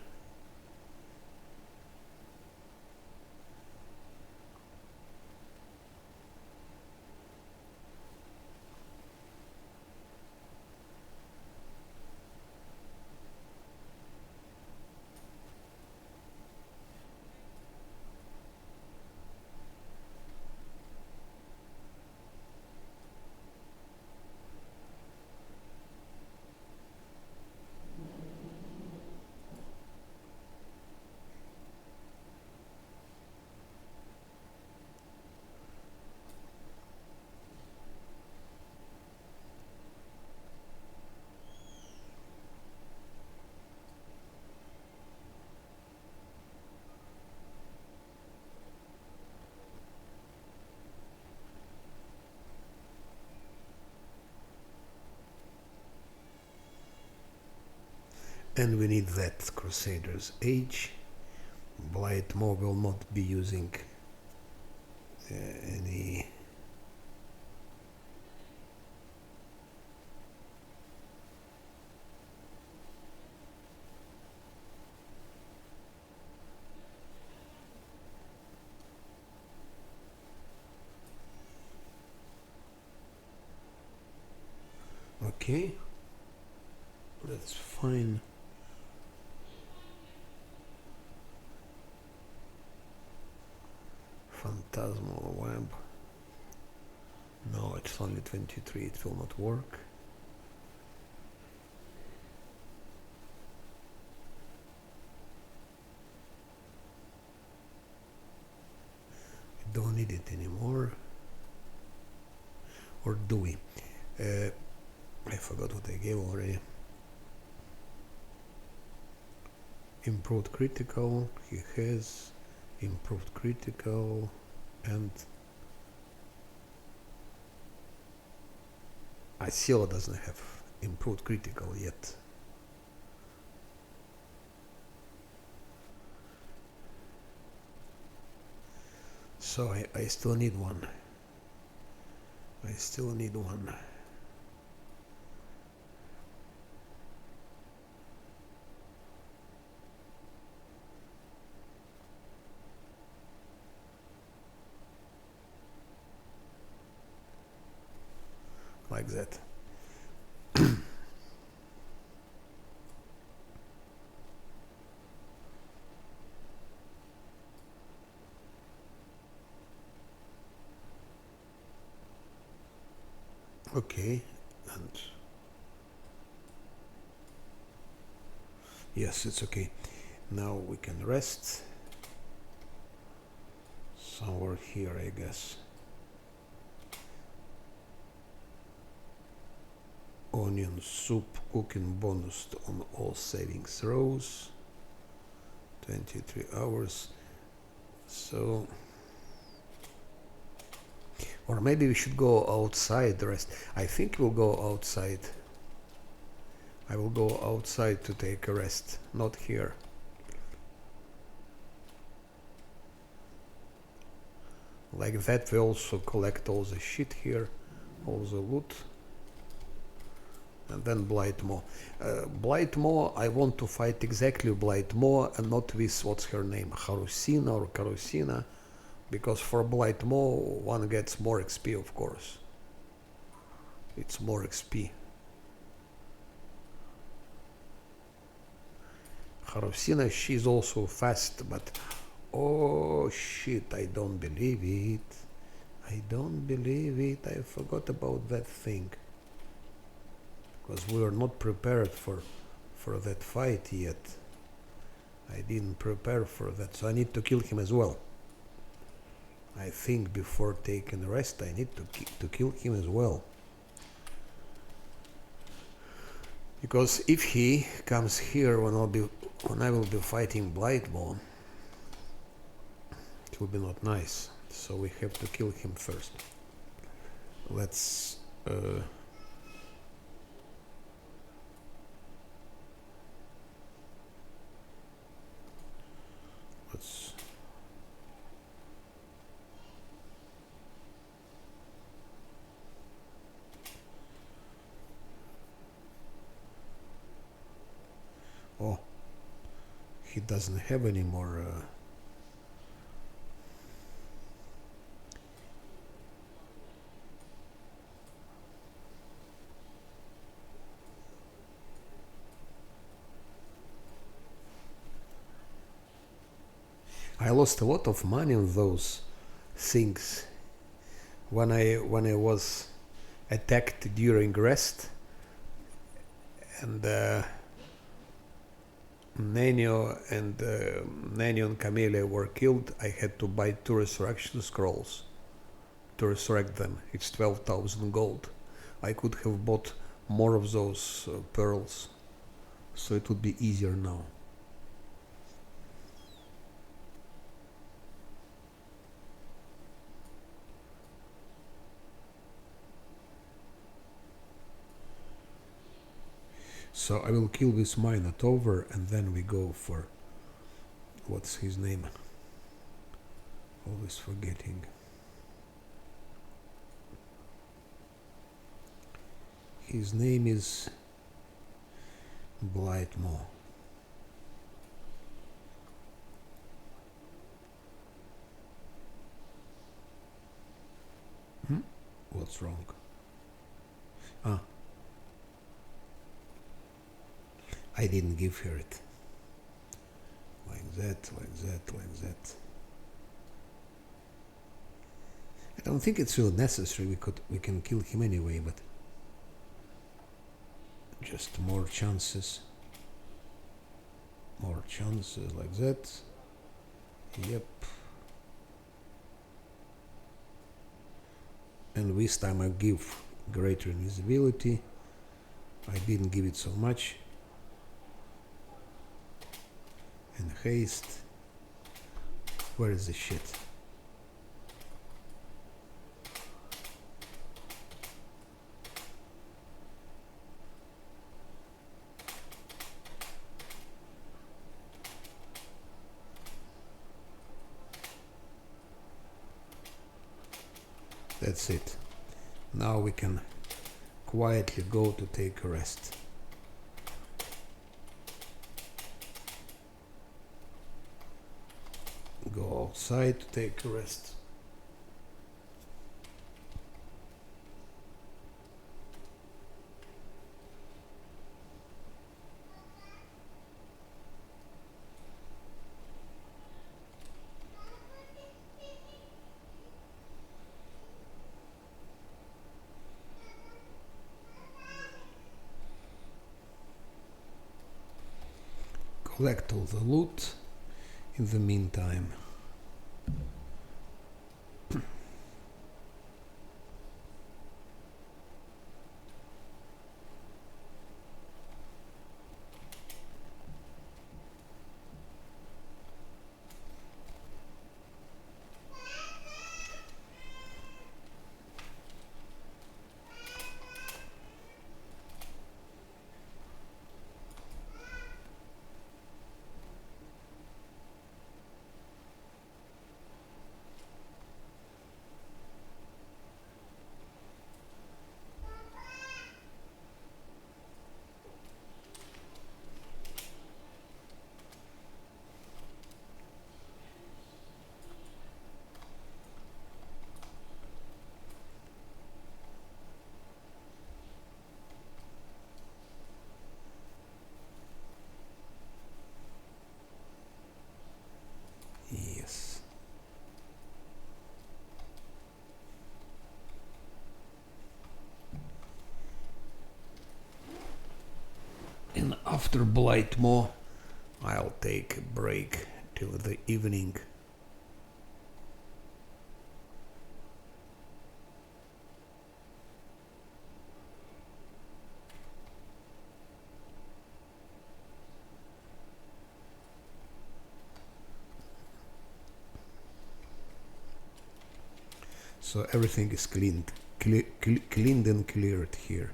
And we need that Crusader's Age. Blightmaw will not be using any okay, that's fine. Phantasmal web. No, it's only 23, it will not work. We don't need it anymore. Or do we? I forgot what I gave already. Improved critical, he has improved critical, and Asio doesn't have improved critical yet. So I still need one. I still need one. Like that. Okay, and yes, it's okay. Now we can rest somewhere here, I guess. Onion soup cooking bonus on all saving throws. 23 hours. So Or maybe we should go outside the rest. I think we'll go outside. I will go outside to take a rest, not here. Like that we also collect all the shit here, all the loot. And then Blightmoor. Blightmoor, I want to fight exactly Blightmoor and not with, what's her name, Harusina or Karusina. Because for Blightmoor one gets more XP, of course. It's more XP. Harusina, she's also fast, but oh shit, I don't believe it. I don't believe it. I forgot about that thing. Because we were not prepared for that fight yet. I didn't prepare for that, so I need to kill him as well. I think before taking rest, I need to kill him as well. Because if he comes here when I will be fighting Blightmoor, it will be not nice. So we have to kill him first. Let's oh, he doesn't have any more I lost a lot of money on those things when I was attacked during rest, and Nanio and Camellia were killed. I had to buy 2 resurrection scrolls to resurrect them. It's 12,000 gold. I could have bought more of those pearls, so it would be easier now. So I will kill this Minotaur and then we go for, what's his name? Always forgetting. His name is Blightmoor. What's wrong? I didn't give her it. Like that, like that, like that. I don't think it's really necessary. We can kill him anyway, but just more chances. More chances like that. Yep. And this time I give greater invisibility. I didn't give it so much. And haste. Where is the shit? That's it. Now we can quietly go to take a rest. Go outside to take a rest. Collect all the loot in the meantime. after Blightmore, I'll take a break till the evening. So everything is cleaned and cleared here.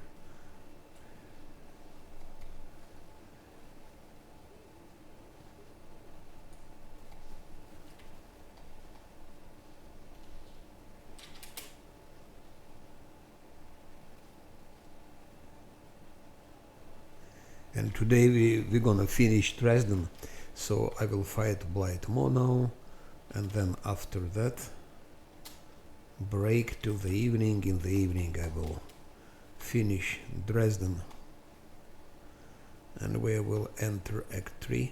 And today we're gonna finish Dresden, so I will fight Blightmore now, and then after that break till the evening. In the evening I will finish Dresden, and we will enter Act 3.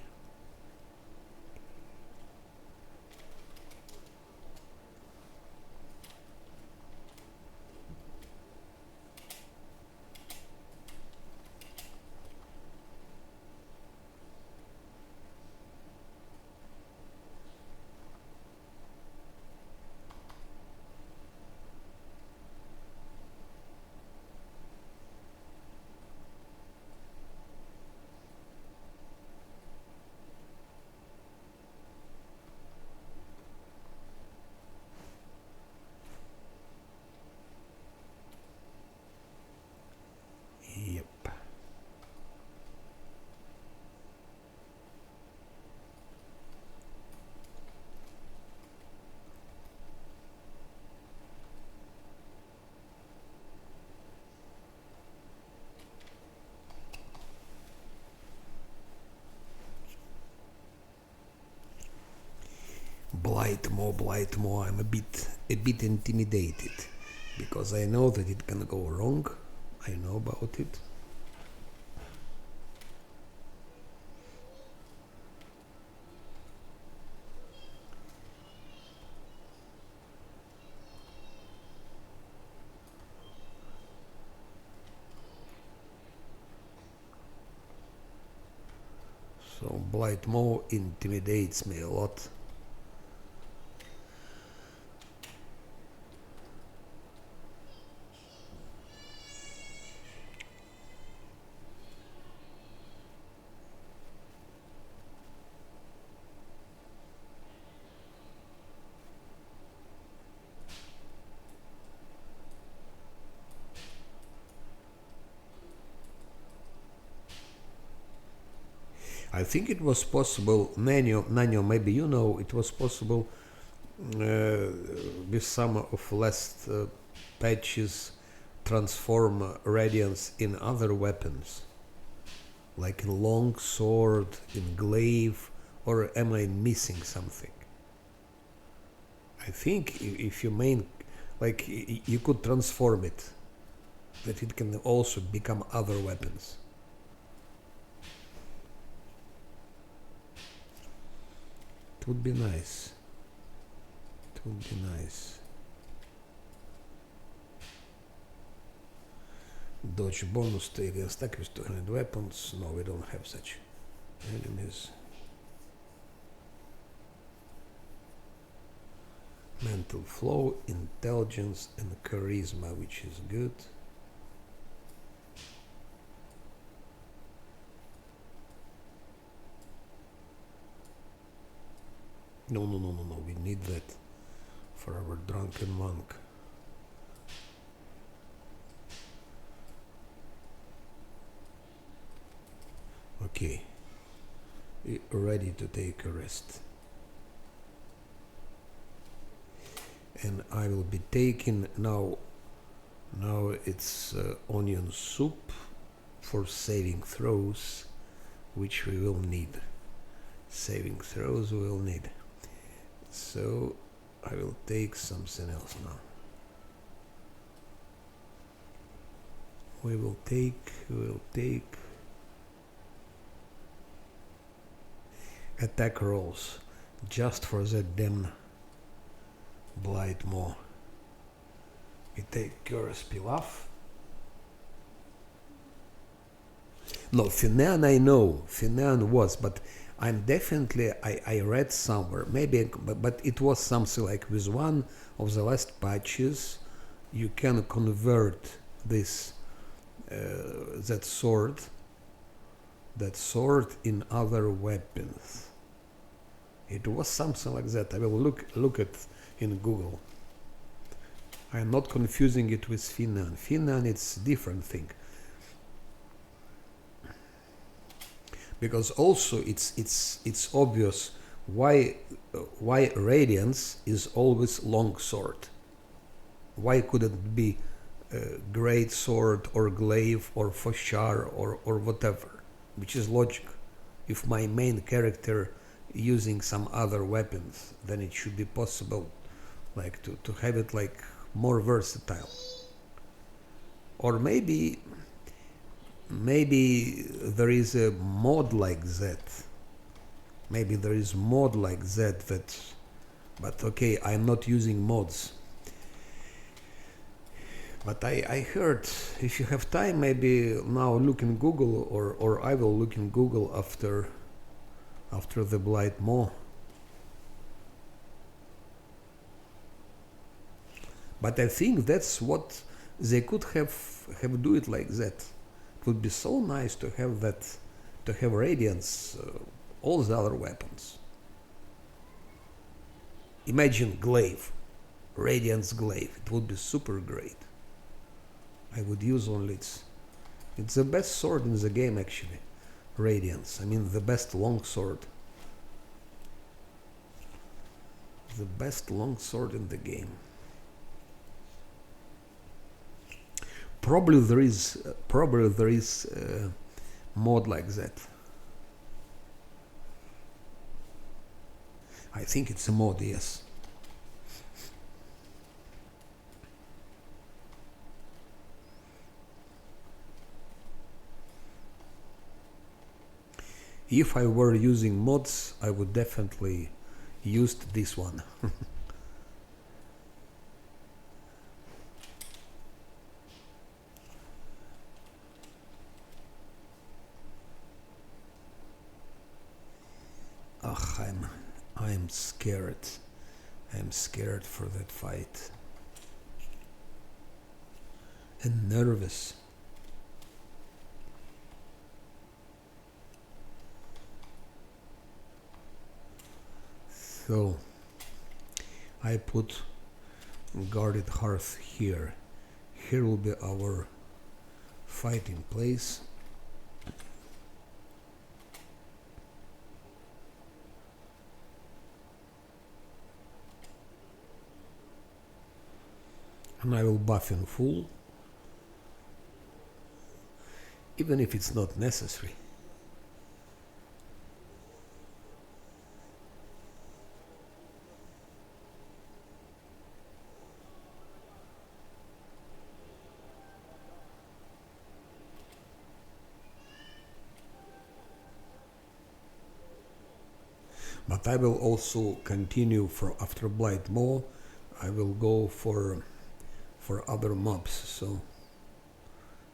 Yep. Blightmore, I'm a bit intimidated, because I know that it can go wrong. I know about it. So Blightmore intimidates me a lot. I think it was possible, Nanyo, maybe you know, it was possible with some of last patches transform Radiance in other weapons, like in long sword, in glaive, or am I missing something? I think if you like you could transform it, that it can also become other weapons. It would be nice. It would be nice. Dodge bonus to alien stack with 200 weapons. No, we don't have such enemies. Mental flow, intelligence, and charisma, which is good. No, we need that for our drunken monk. Okay, ready to take a rest. And I will be taking now it's onion soup for saving throws, which we will need. Saving throws we will need. So I will take something else now. We will take attack rolls just for that damn Blightmore. We take Curse Pilaf. No, Finan I know, Finan was, but I'm definitely, I read somewhere, maybe, but it was something like with one of the last patches, you can convert this, that sword in other weapons. It was something like that. I will look at in Google. I'm not confusing it with Finan. Finan it's different thing. Because also it's obvious why Radiance is always long sword. Why couldn't it be great sword or glaive or foshar or whatever, which is logic. If my main character using some other weapons, then it should be possible like to have it like more versatile. Or maybe there is a mod like that. Maybe there is mod like that, but okay, I'm not using mods. But I heard, if you have time, maybe now look in Google, or I will look in Google after the Blight Maw. But I think that's what they could have do it like that. It would be so nice to have that, to have Radiance, all the other weapons. Imagine glaive, Radiance glaive. It would be super great. I would use only it's the best sword in the game actually. Radiance. I mean the best long sword. The best long sword in the game. Probably there is a mod like that. I think it's a mod, yes. If I were using mods, I would definitely use this one. Ugh, I'm scared. I'm scared for that fight. And nervous. So I put guarded hearth here. Here will be our fighting place. And I will buff in full, even if it's not necessary. But I will also continue after Blight Maw. I will go for other mobs, so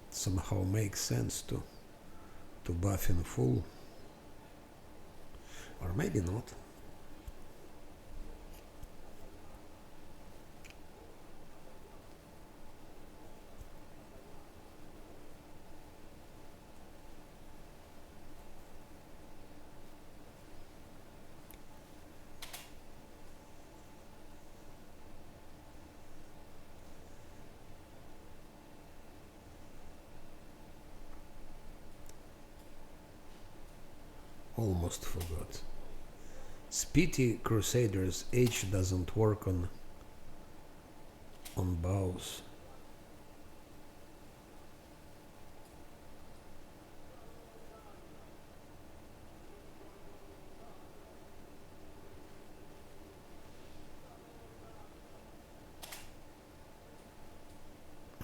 it somehow makes sense to buff in full, or maybe not. Almost forgot. Speedy Crusaders H doesn't work on bows.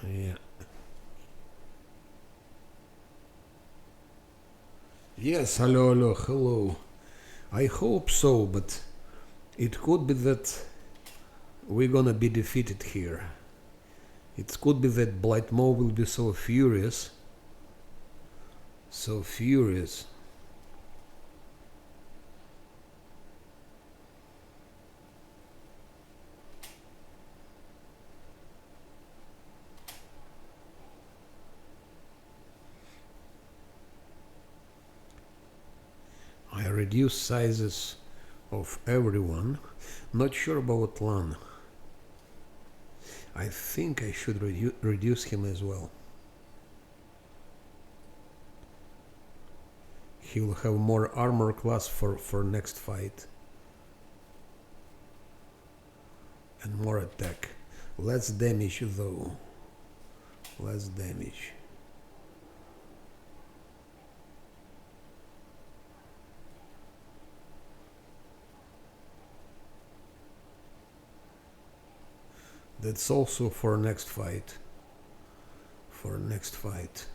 Yeah. Yes, hello. I hope so, but it could be that we're gonna be defeated here. It could be that Blight Maw will be so furious So furious. I reduce sizes of everyone. Not sure about Lan. I think I should reduce him as well. He will have more armor class for next fight. And more attack. Less damage though. Less damage. That's also for next fight. For next fight.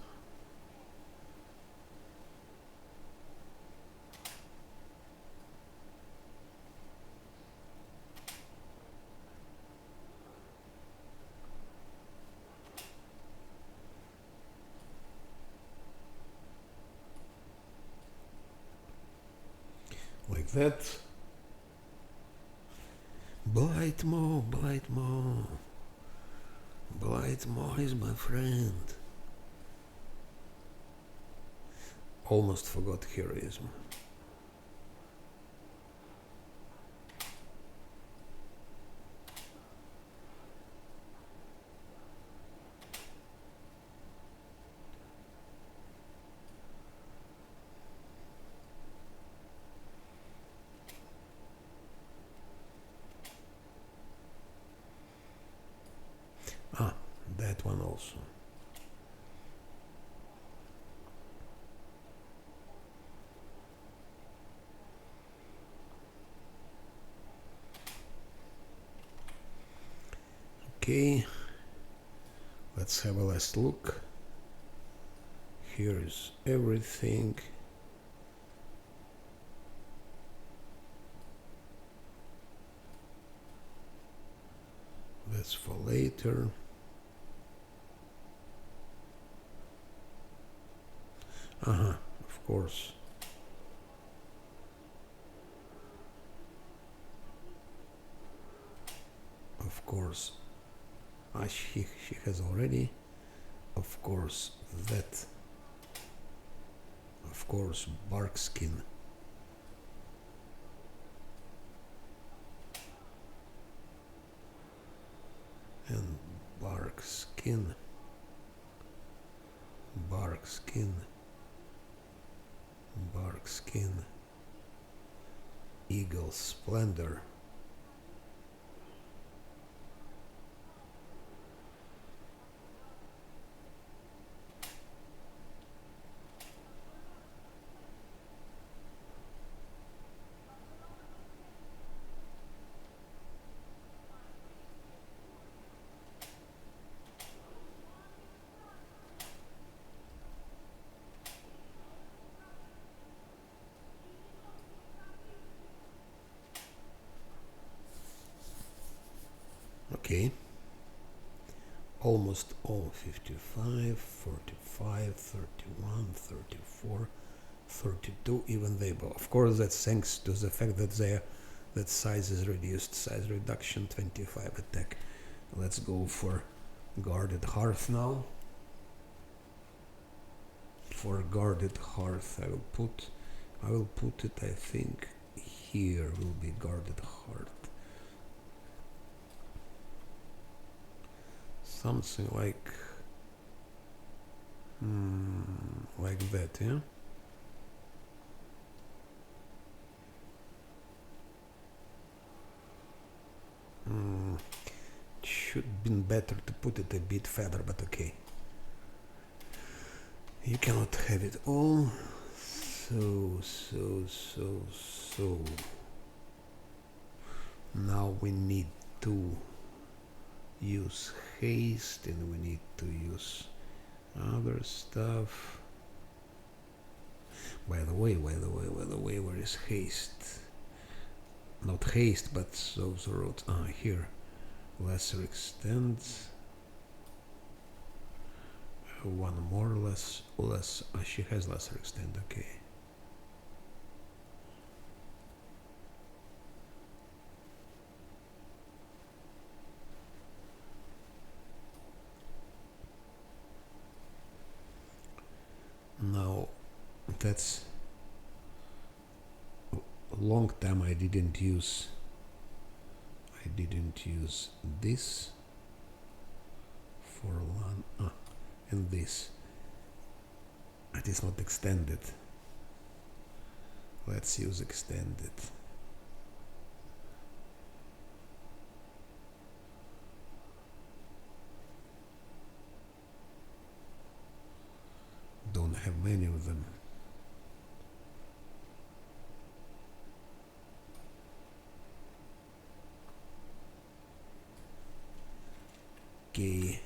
Like that. Blightmore, Blightmore. Blightmore is my friend. Almost forgot heroism. Ah, that one also. Okay, let's have a last look. Here is everything. That's for later. Of course. Of course. Ah, she has already. Of course, that. Of course, bark skin. And bark skin. Bark skin. Bark skin. Eagle splendor. Okay. Almost all 55, 45, 31, 34, 32, even they both. Of course, that's thanks to the fact that that size is reduced. Size reduction, 25 attack. Let's go for guarded hearth now. For guarded hearth, I will put it. I think here will be guarded hearth. Something like that, yeah. Should been better to put it a bit further, but okay. You cannot have it all. So. Now we need to use haste and we need to use other stuff. By the way, where is haste? Not haste, but those roads. Ah, here. Lesser extends. One more, less. She has lesser extent, okay. Now, that's a long time I didn't use this for LAN, and this. It is not extended. Let's use extended. Don't have many of them. Okay.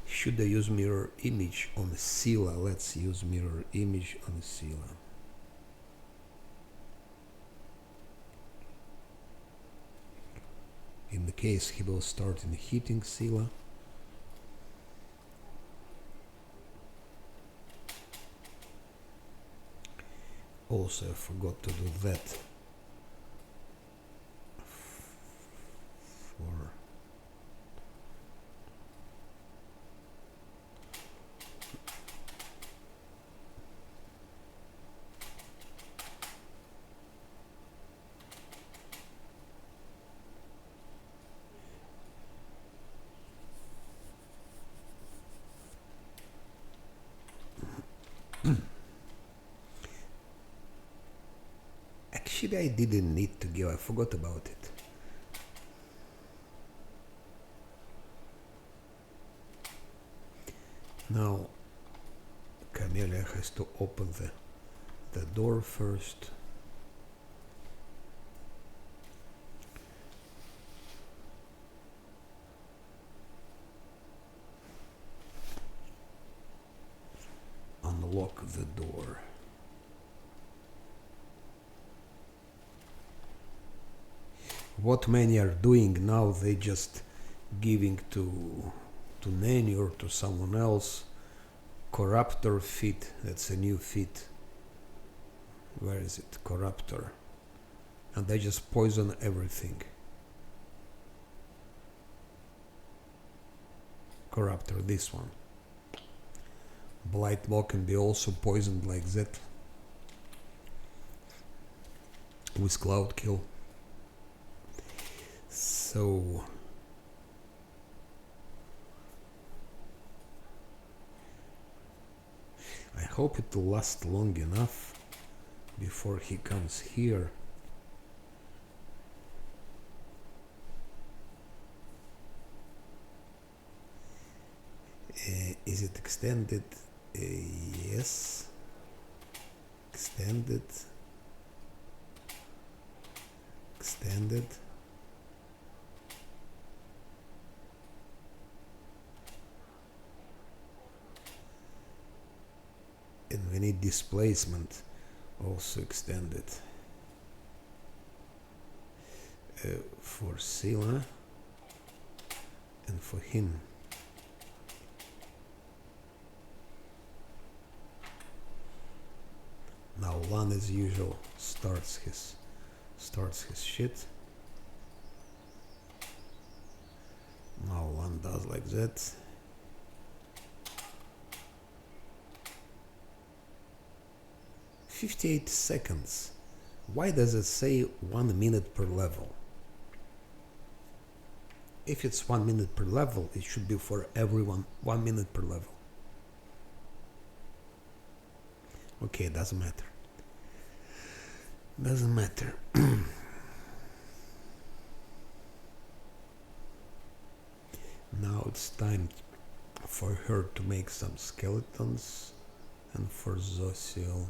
Should I use mirror image on Scylla? Let's use mirror image on Scylla. In the case he will start in hitting Scylla. Also, I forgot to do that for actually I didn't need to give, I forgot about it. Now Camellia has to open the door first. Unlock the door. What many are doing now, they just giving to Nanny or to someone else Corruptor feat. That's a new feat. Where is it? Corruptor. And they just poison everything. Corruptor, this one. Blight Ball can be also poisoned like that with Cloud Kill. So I hope it will last long enough before he comes here. Is it extended? Yes. Extended. Extended. And we need displacement also extended for Scylla and for him. Now Lan as usual starts his shit. Now Lan does like that. "58 seconds. Why does it say 1 minute per level? If it's 1 minute per level, it should be for everyone 1 minute per level. Okay, doesn't matter. Doesn't matter. Now it's time for her to make some skeletons and for Zosiel.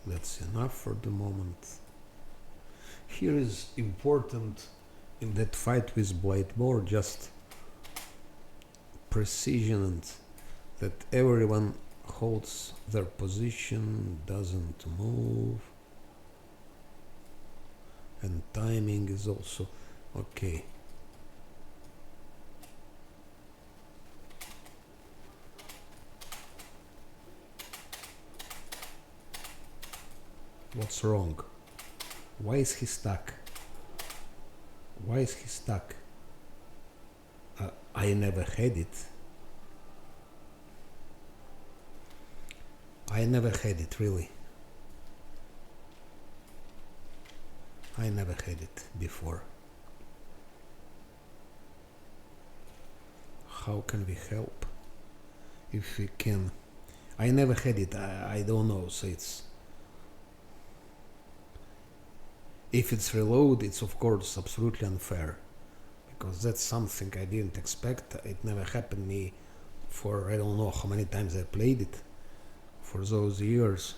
That's enough for the moment. Here is important in that fight with Blightmore, just precision and that everyone holds their position, doesn't move. And timing is also okay. What's wrong? Why is he stuck? Why is he stuck? I never had it. I never had it, really. I never had it before. How can we help? If we can. I never had it, I don't know, so it's... If it's reload, it's of course absolutely unfair. Because that's something I didn't expect. It never happened to me for I don't know how many times I played it. For those years.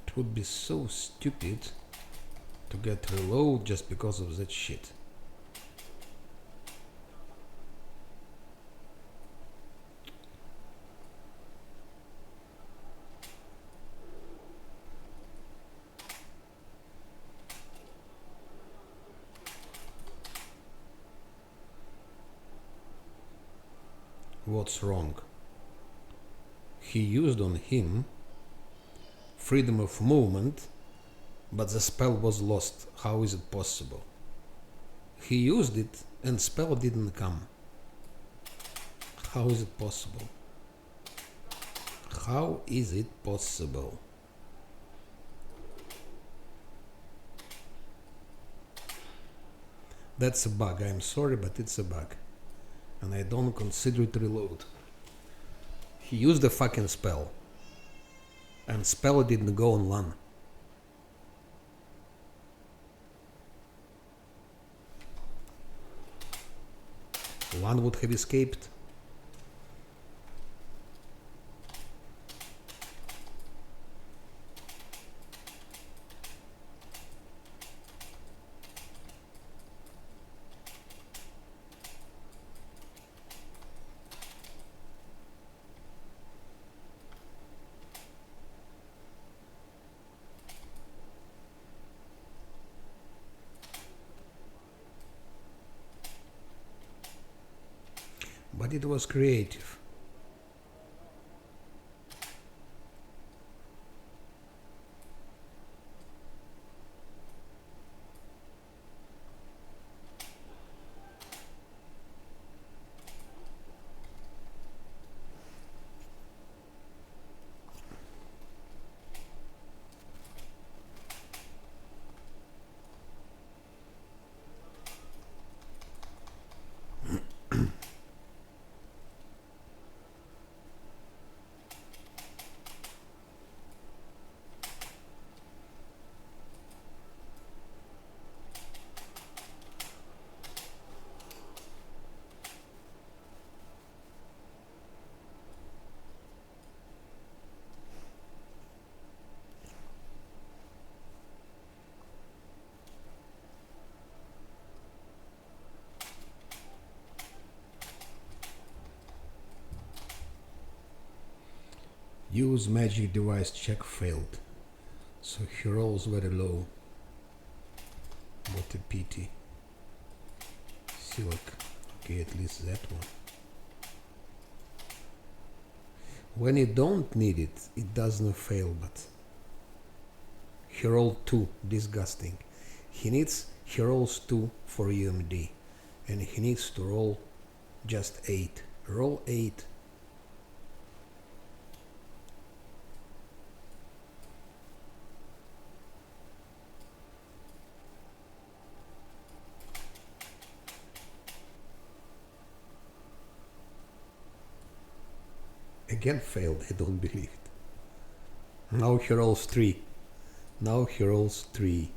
It would be so stupid to get reload just because of that shit. What's wrong? He used on him freedom of movement, but the spell was lost. How is it possible? He used it and spell didn't come. How is it possible? How is it possible? That's a bug. I'm sorry, but it's a bug. And I don't consider it reload. He used the fucking spell. And spell didn't go on LAN. LAN would have escaped. But it was creative. Use magic device check failed. So he rolls very low. What a pity. Silk. Okay, at least that one. When you don't need it, it doesn't fail, but he rolled 2. Disgusting. He rolls 2 for UMD. And he needs to roll just 8. Roll 8. Again failed, I don't believe it. Now he rolls 3. Now he rolls 3.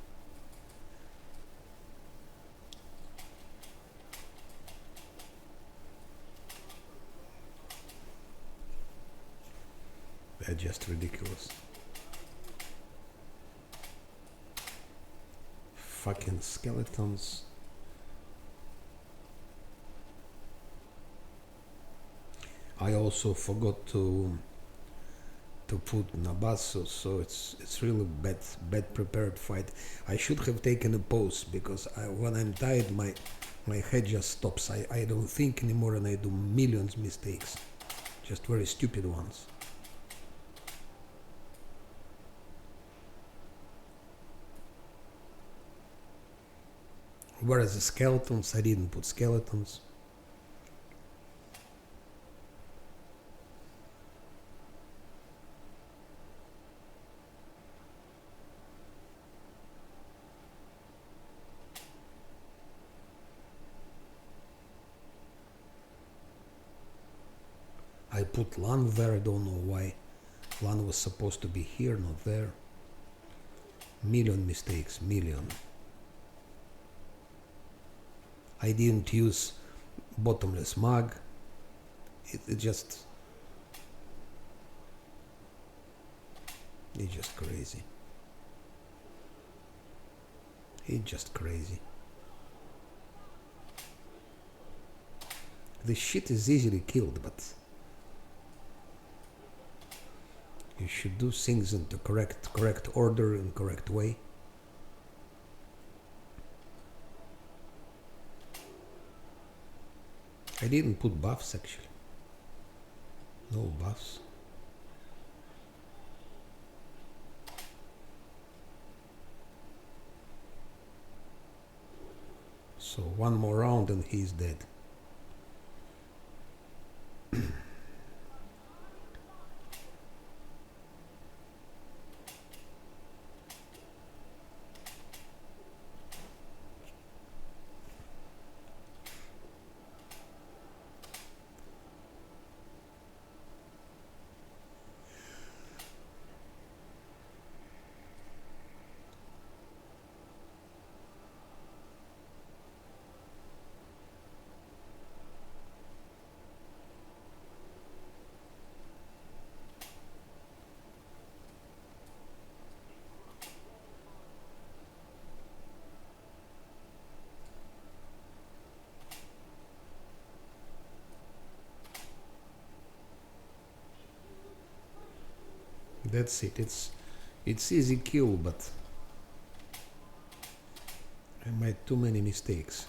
They're just ridiculous. Fucking skeletons. I also forgot to put Nabasso, so it's really bad prepared fight. I should have taken a pause because when I'm tired my head just stops. I don't think anymore and I do millions mistakes, just very stupid ones. Whereas the skeletons, I didn't put skeletons. I put Lan there, I don't know why. Lan was supposed to be here, not there. Million mistakes, million. I didn't use bottomless mug. It's just crazy. It's just crazy. This shit is easily killed, but you should do things in the correct order, in correct way. I didn't put buffs actually. No buffs. So one more round and he's dead. That's it. It's easy kill, but I made too many mistakes.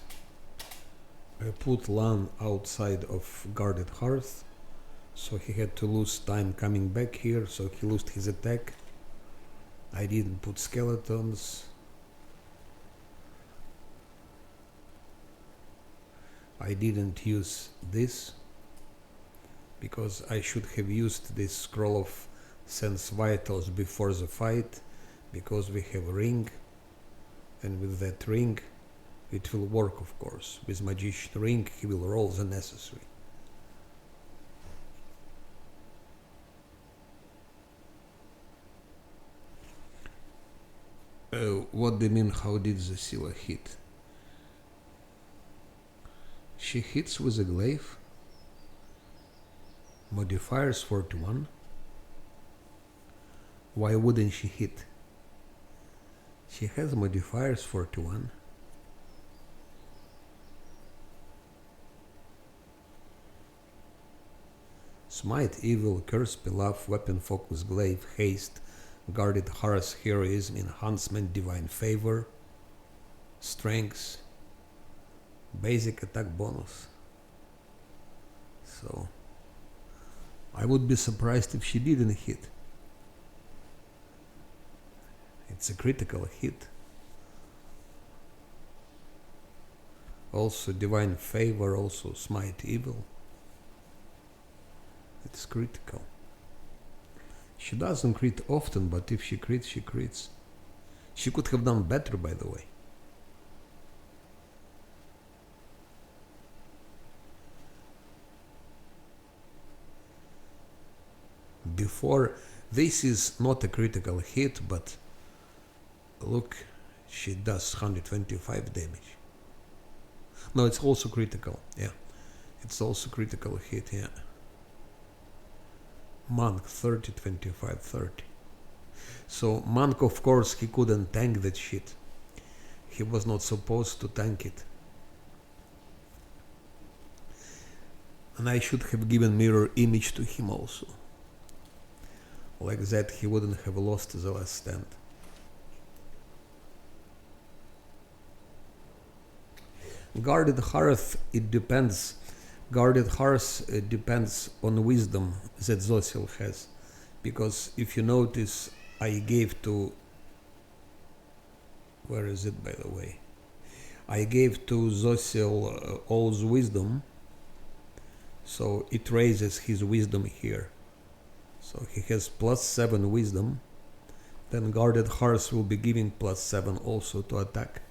I put Lan outside of guarded hearth, so he had to lose time coming back here, so he lost his attack. I didn't put skeletons. I didn't use this because I should have used this scroll of sense vitals before the fight, because we have a ring, and with that ring it will work, of course. With magician ring he will roll the necessary. What do you mean, how did the Scylla hit? She hits with a glaive. Modifiers 41. Why wouldn't she hit? She has modifiers 41. Smite, evil, curse, pilaf, weapon, focus, glaive, haste, guarded, harass, heroism, enhancement, divine favor, strength, basic attack bonus. So I would be surprised if she didn't hit. It's a critical hit. Also divine favor, also smite evil. It's critical. She doesn't crit often, but if she crits, she crits. She could have done better, by the way. before. This is not a critical hit, but look, she does 125 damage. No, it's also critical, yeah. It's also critical hit, yeah. Monk, 30, 25, 30. So Monk, of course, he couldn't tank that shit. He was not supposed to tank it. And I should have given mirror image to him also. Like that he wouldn't have lost the last stand. Guarded Hearth, it depends. Guarded Hearth depends on wisdom that Zosil has. Because if you notice, I gave to... Where is it, by the way? I gave to Zosil all's wisdom. So it raises his wisdom here. So he has +7 wisdom. Then Guarded Hearth will be giving +7 also to attack.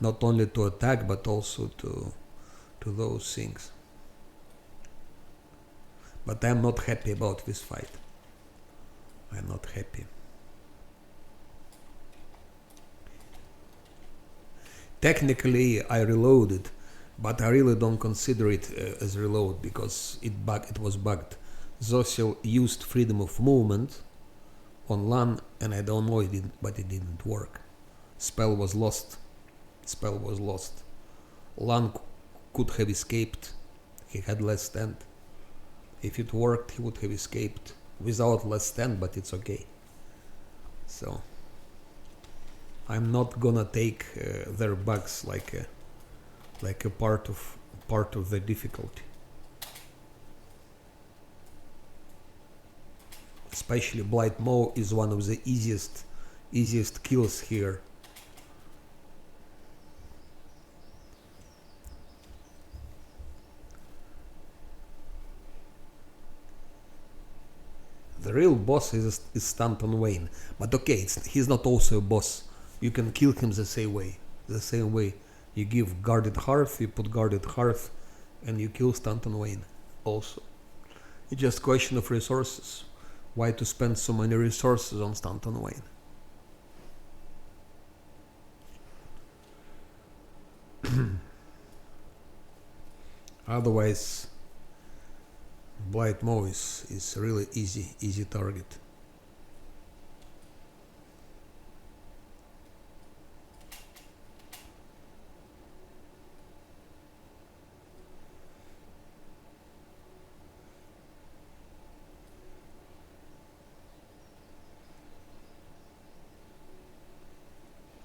Not only to attack, but also to those things. But I'm not happy about this fight. I'm not happy. Technically, I reloaded, but I really don't consider it as reload because it was bugged. Zosil used freedom of movement on Lan, and I don't know but it didn't work. Spell was lost. Lan could have escaped. He had less stand. If it worked, he would have escaped without less stand, but it's okay. So I'm not gonna take their bugs like a part of the difficulty. Especially Blight Maw is one of the easiest kills here. The real boss is Stanton Wayne, but okay, he's not also a boss. You can kill him the same way. You give Guarded Hearth, you put Guarded Hearth, and you kill Stanton Wayne also. It's just a question of resources. Why to spend so many resources on Stanton Wayne? Otherwise, Blight Maw is really easy target.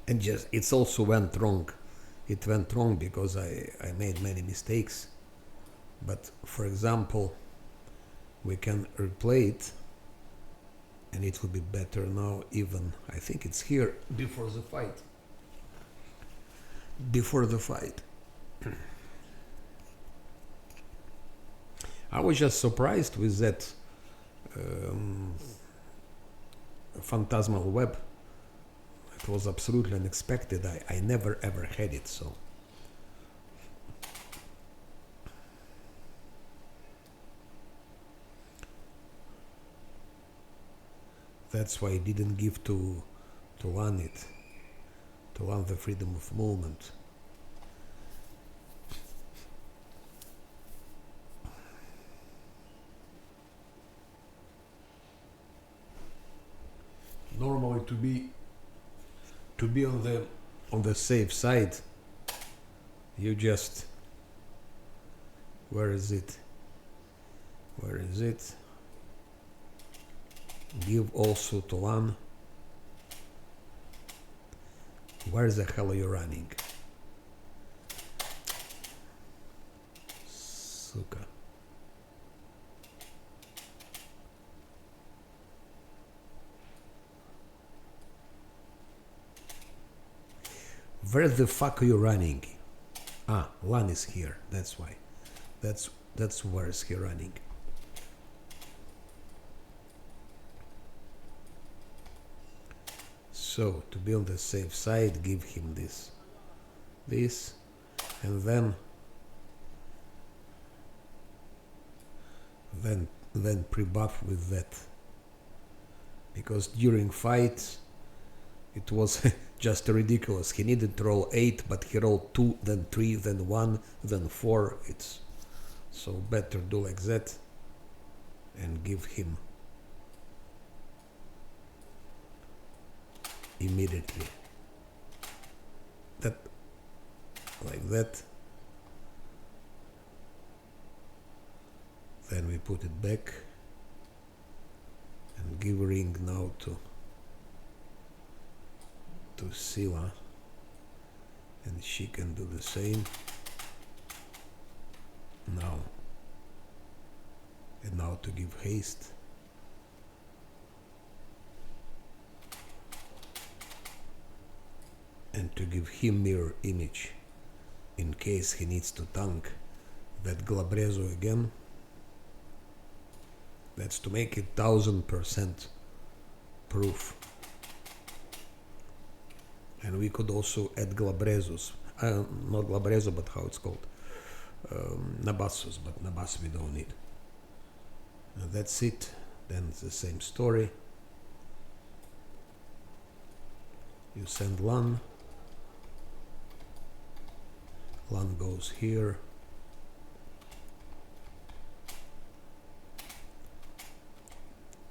And just it's also went wrong. It went wrong because I made many mistakes. But for example, we can replay it and it will be better now. Even I think it's here before the fight. I was just surprised with that phantasmal web. It was absolutely unexpected. I never ever had it, so. That's why I didn't give to Lan it. To Lan the freedom of movement. Normally to be on the safe side, you just, where is it? Give also to Lan. Where the hell are you running? Suka. Where the fuck are you running? Ah, Lan is here. That's why. That's where is he running. So to be on the safe side, give him this, and then then pre-buff with that, because during fights it was just ridiculous. He needed to roll 8, but he rolled 2, then 3, then 1, then 4. It's so better do like that and give him immediately that, like that. Then we put it back and give ring now to Scylla, and she can do the same now. And now to give haste. And to give him mirror image in case he needs to tank that Glabrezo again. That's to make it 1000% proof. And we could also add Glabrezos. Not Glabrezo, but how it's called. Nabassos, but Nabas we don't need. And that's it. Then it's the same story. You send Lan. Lan goes here.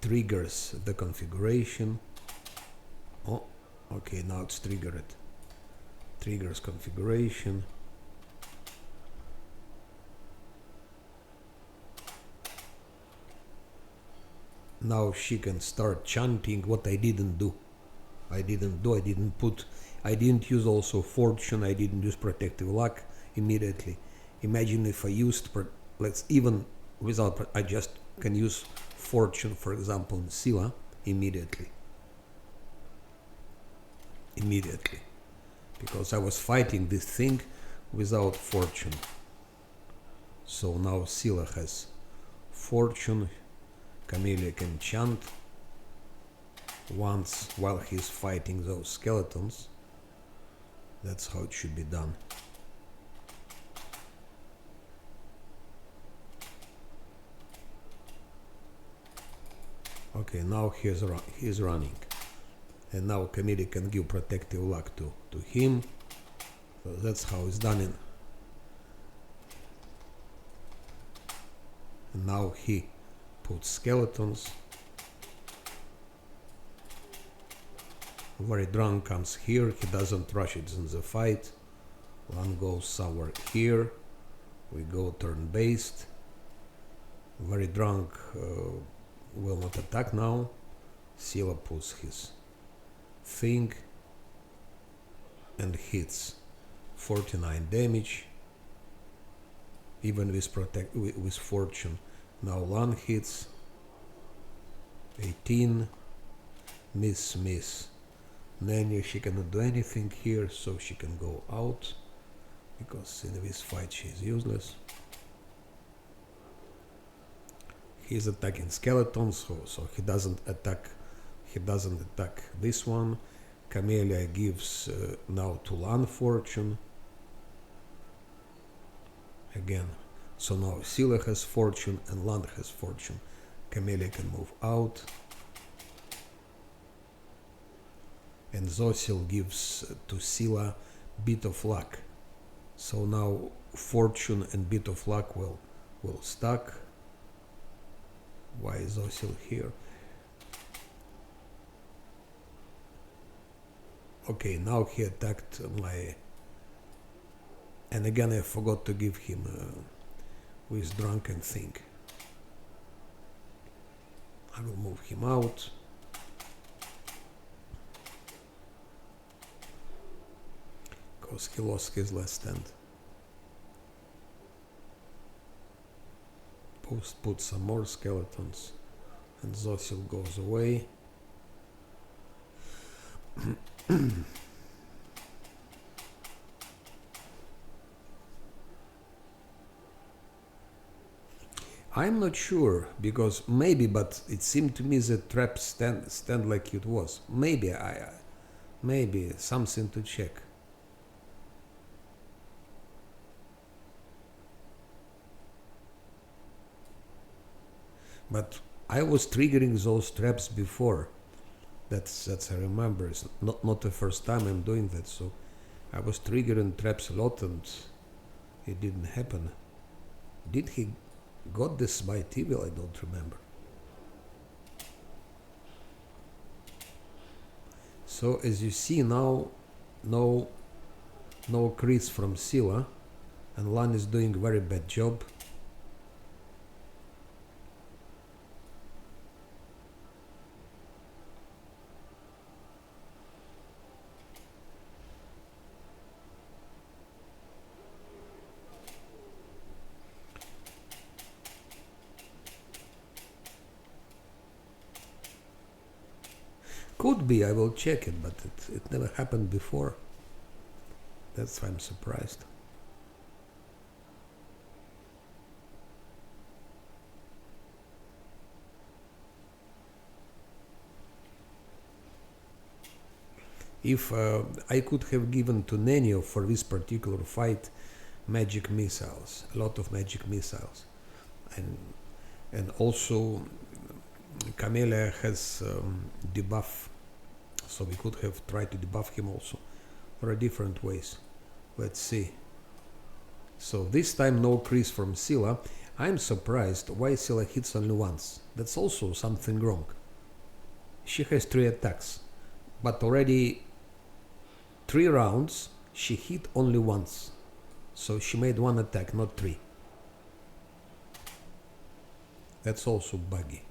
Triggers the configuration. Oh, okay, now it's triggered. Triggers configuration. Now she can start chanting what I didn't do. I didn't use also fortune, I didn't use protective luck immediately. Imagine if I used, let's even without, I just can use fortune, for example, in Scylla immediately. Because I was fighting this thing without fortune. So now Scylla has fortune. Camellia can chant once while he's fighting those skeletons. That's how it should be done. Okay, now he's running. And now Camellia can give protective luck to him. So that's how it's done in. And now he puts skeletons. Very drunk comes here, he doesn't rush it in the fight. One goes somewhere here. We go turn based. Very drunk will not attack now. Scylla puts his thing and hits 49 damage. Even with fortune. Now Lan hits 18. Miss. Nanny, she cannot do anything here, so she can go out, because in this fight she is useless. He's attacking skeletons, so he doesn't attack this one. Camellia gives now to Lan fortune. Again, so now Scylla has fortune and Lan has fortune. Camellia can move out. And Zosil gives to Scylla bit of luck. So now fortune and bit of luck will stack. Why is Zosil here? Okay, now he attacked my... And again I forgot to give him with Drunken thing. I will move him out. Because he lost his last stand. Put some more skeletons and Zosil goes away. I'm not sure, because maybe, but it seemed to me that trap stand like it was. Maybe something to check. But I was triggering those traps before. That's I remember. It's not the first time I'm doing that. So I was triggering traps a lot, and it didn't happen. Did he got this by TV? I don't remember. So as you see now, no crease from Sila, and Lan is doing very bad job. Could be, I will check it, but it never happened before. That's why I'm surprised. If I could have given to Nenio for this particular fight magic missiles, a lot of magic missiles, and also Camellia has debuff, so we could have tried to debuff him also for a different ways. Let's see. So this time no crease from Sila. I'm surprised why Sila hits only once. That's also something wrong. She has 3 attacks, but already 3 rounds she hit only once. So she made 1 attack, not 3. That's also buggy.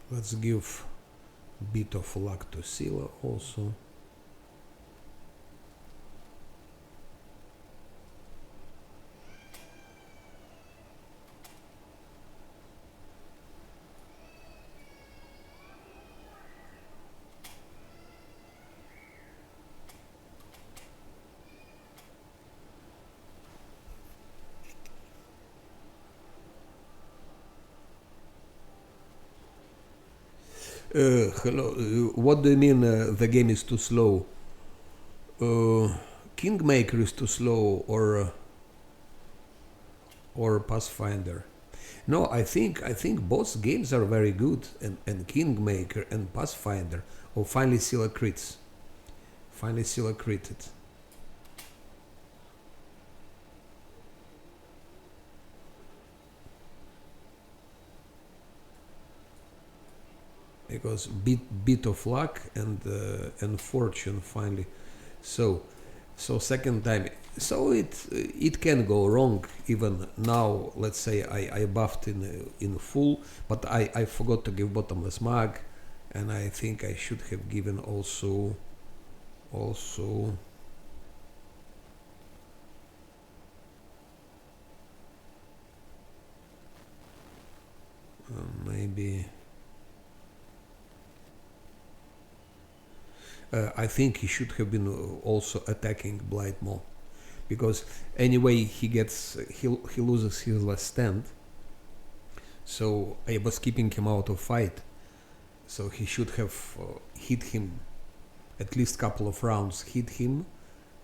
Let's give bit of luck to Sila also. Hello. What do you mean the game is too slow? Kingmaker is too slow, or Pathfinder? No, I think both games are very good, and Kingmaker and Pathfinder. Oh, finally Sila crits. Finally Sila critted. Because bit of luck and fortune finally. So second time. So it can go wrong even now. Let's say I buffed in full, but I forgot to give bottomless mag, and I think I should have given also maybe. I think he should have been also attacking Blight more, because anyway he loses his last stand. So I was keeping him out of fight. So he should have hit him at least couple of rounds, hit him,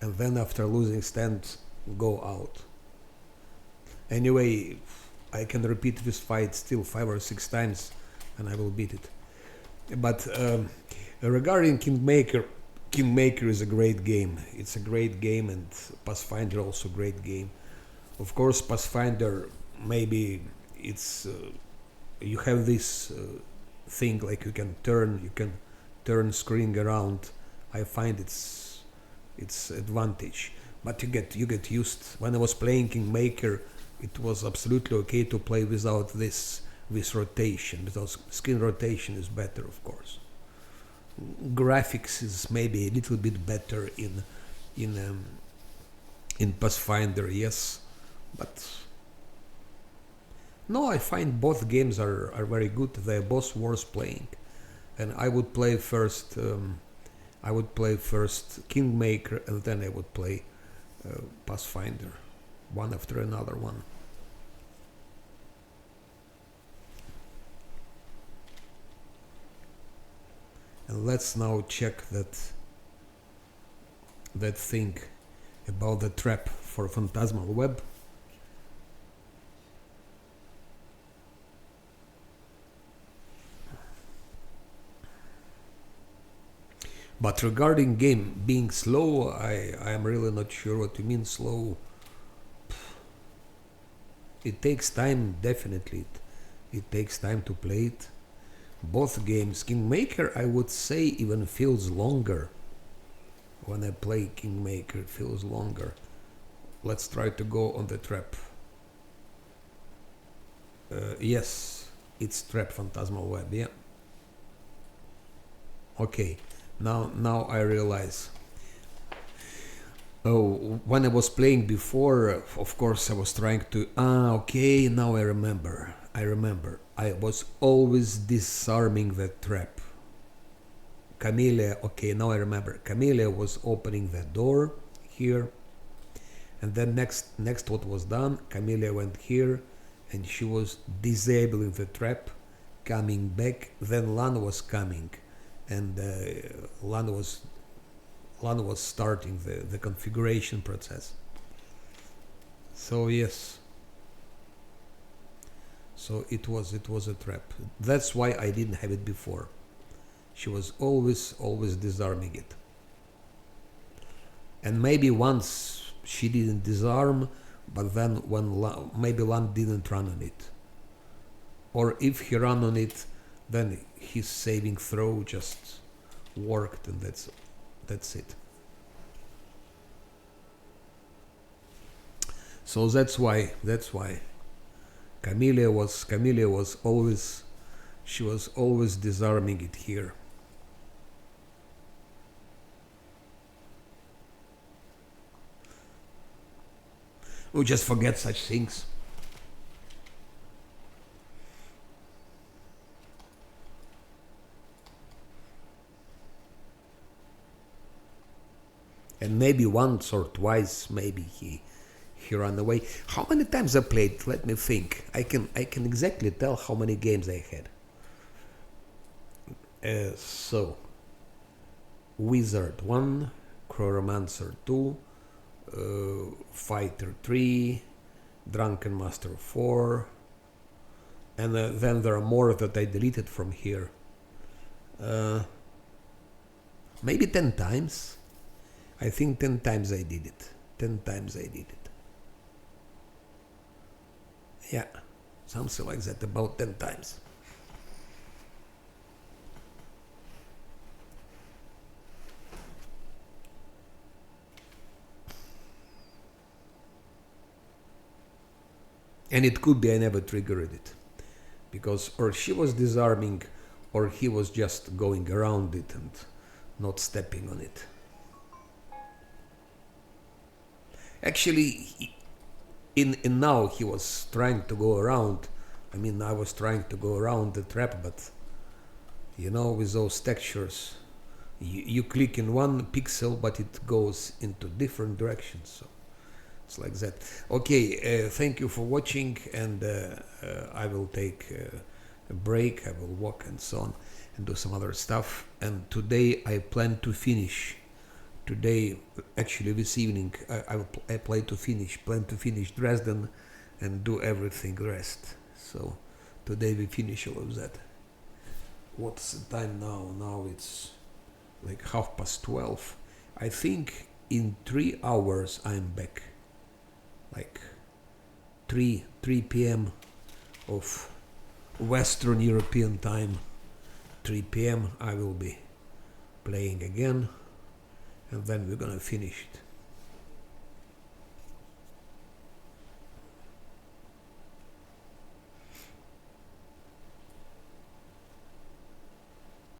and then after losing stand go out. Anyway, I can repeat this fight still 5 or 6 times, and I will beat it. But regarding Kingmaker is a great game. It's a great game, and Pathfinder also great game. Of course, Pathfinder, maybe it's you have this thing like you can turn screen around. I find it's advantage, but you get used. When I was playing Kingmaker, it was absolutely okay to play without this rotation, because screen rotation is better, of course. Graphics is maybe a little bit better in Pathfinder, yes, but no, I find both games are very good. They're both worth playing, and I would play first. I would play first Kingmaker, and then I would play Pathfinder, one after another one. And let's now check that thing about the trap for Phantasmal Web. But regarding game being slow, I am really not sure what you mean slow. It takes time, definitely. It takes time to play it. Both games, Kingmaker, I would say, even feels longer. When I play Kingmaker, it feels longer. Let's try to go on the trap. Yes, it's trap Phantasmal Web, yeah. Okay, now I realize. Oh, when I was playing before, of course I was trying to... okay, now I remember. I was always disarming the trap. Camellia, okay, now I remember. Camellia was opening the door here. And then next what was done, Camellia went here and she was disabling the trap, coming back. Then Lana was coming and Lana was starting the configuration process. So yes. So it was a trap. That's why I didn't have it before. She was always disarming it. And maybe once she didn't disarm, but then when maybe Lan didn't run on it. Or if he ran on it, then his saving throw just worked, and that's it. So that's why Camellia was always disarming it here. We just forget such things. And maybe once or twice, maybe he ran away. How many times I played? Let me think. I can exactly tell how many games I had. So, Wizard 1, Chronomancer 2, Fighter 3, Drunken Master 4, and then there are more that I deleted from here. Maybe 10 times. I think 10 times I did it. 10 times I did it. Yeah, something like that, about 10 times. And it could be I never triggered it, because or she was disarming or he was just going around it and not stepping on it. Actually, in now he was trying to go around. I mean, I was trying to go around the trap, but you know, with those textures, you click in one pixel, but it goes into different directions. So it's like that. Okay, thank you for watching, and I will take a break. I will walk and so on, and do some other stuff. And today I plan to finish. Today, actually this evening, I plan to finish Dresden and do everything rest. So today we finish all of that. What's the time now? Now it's like 12:30. I think in 3 hours I'm back. Like 3 p.m. of Western European time. 3 p.m. I will be playing again. And then we're gonna finish it.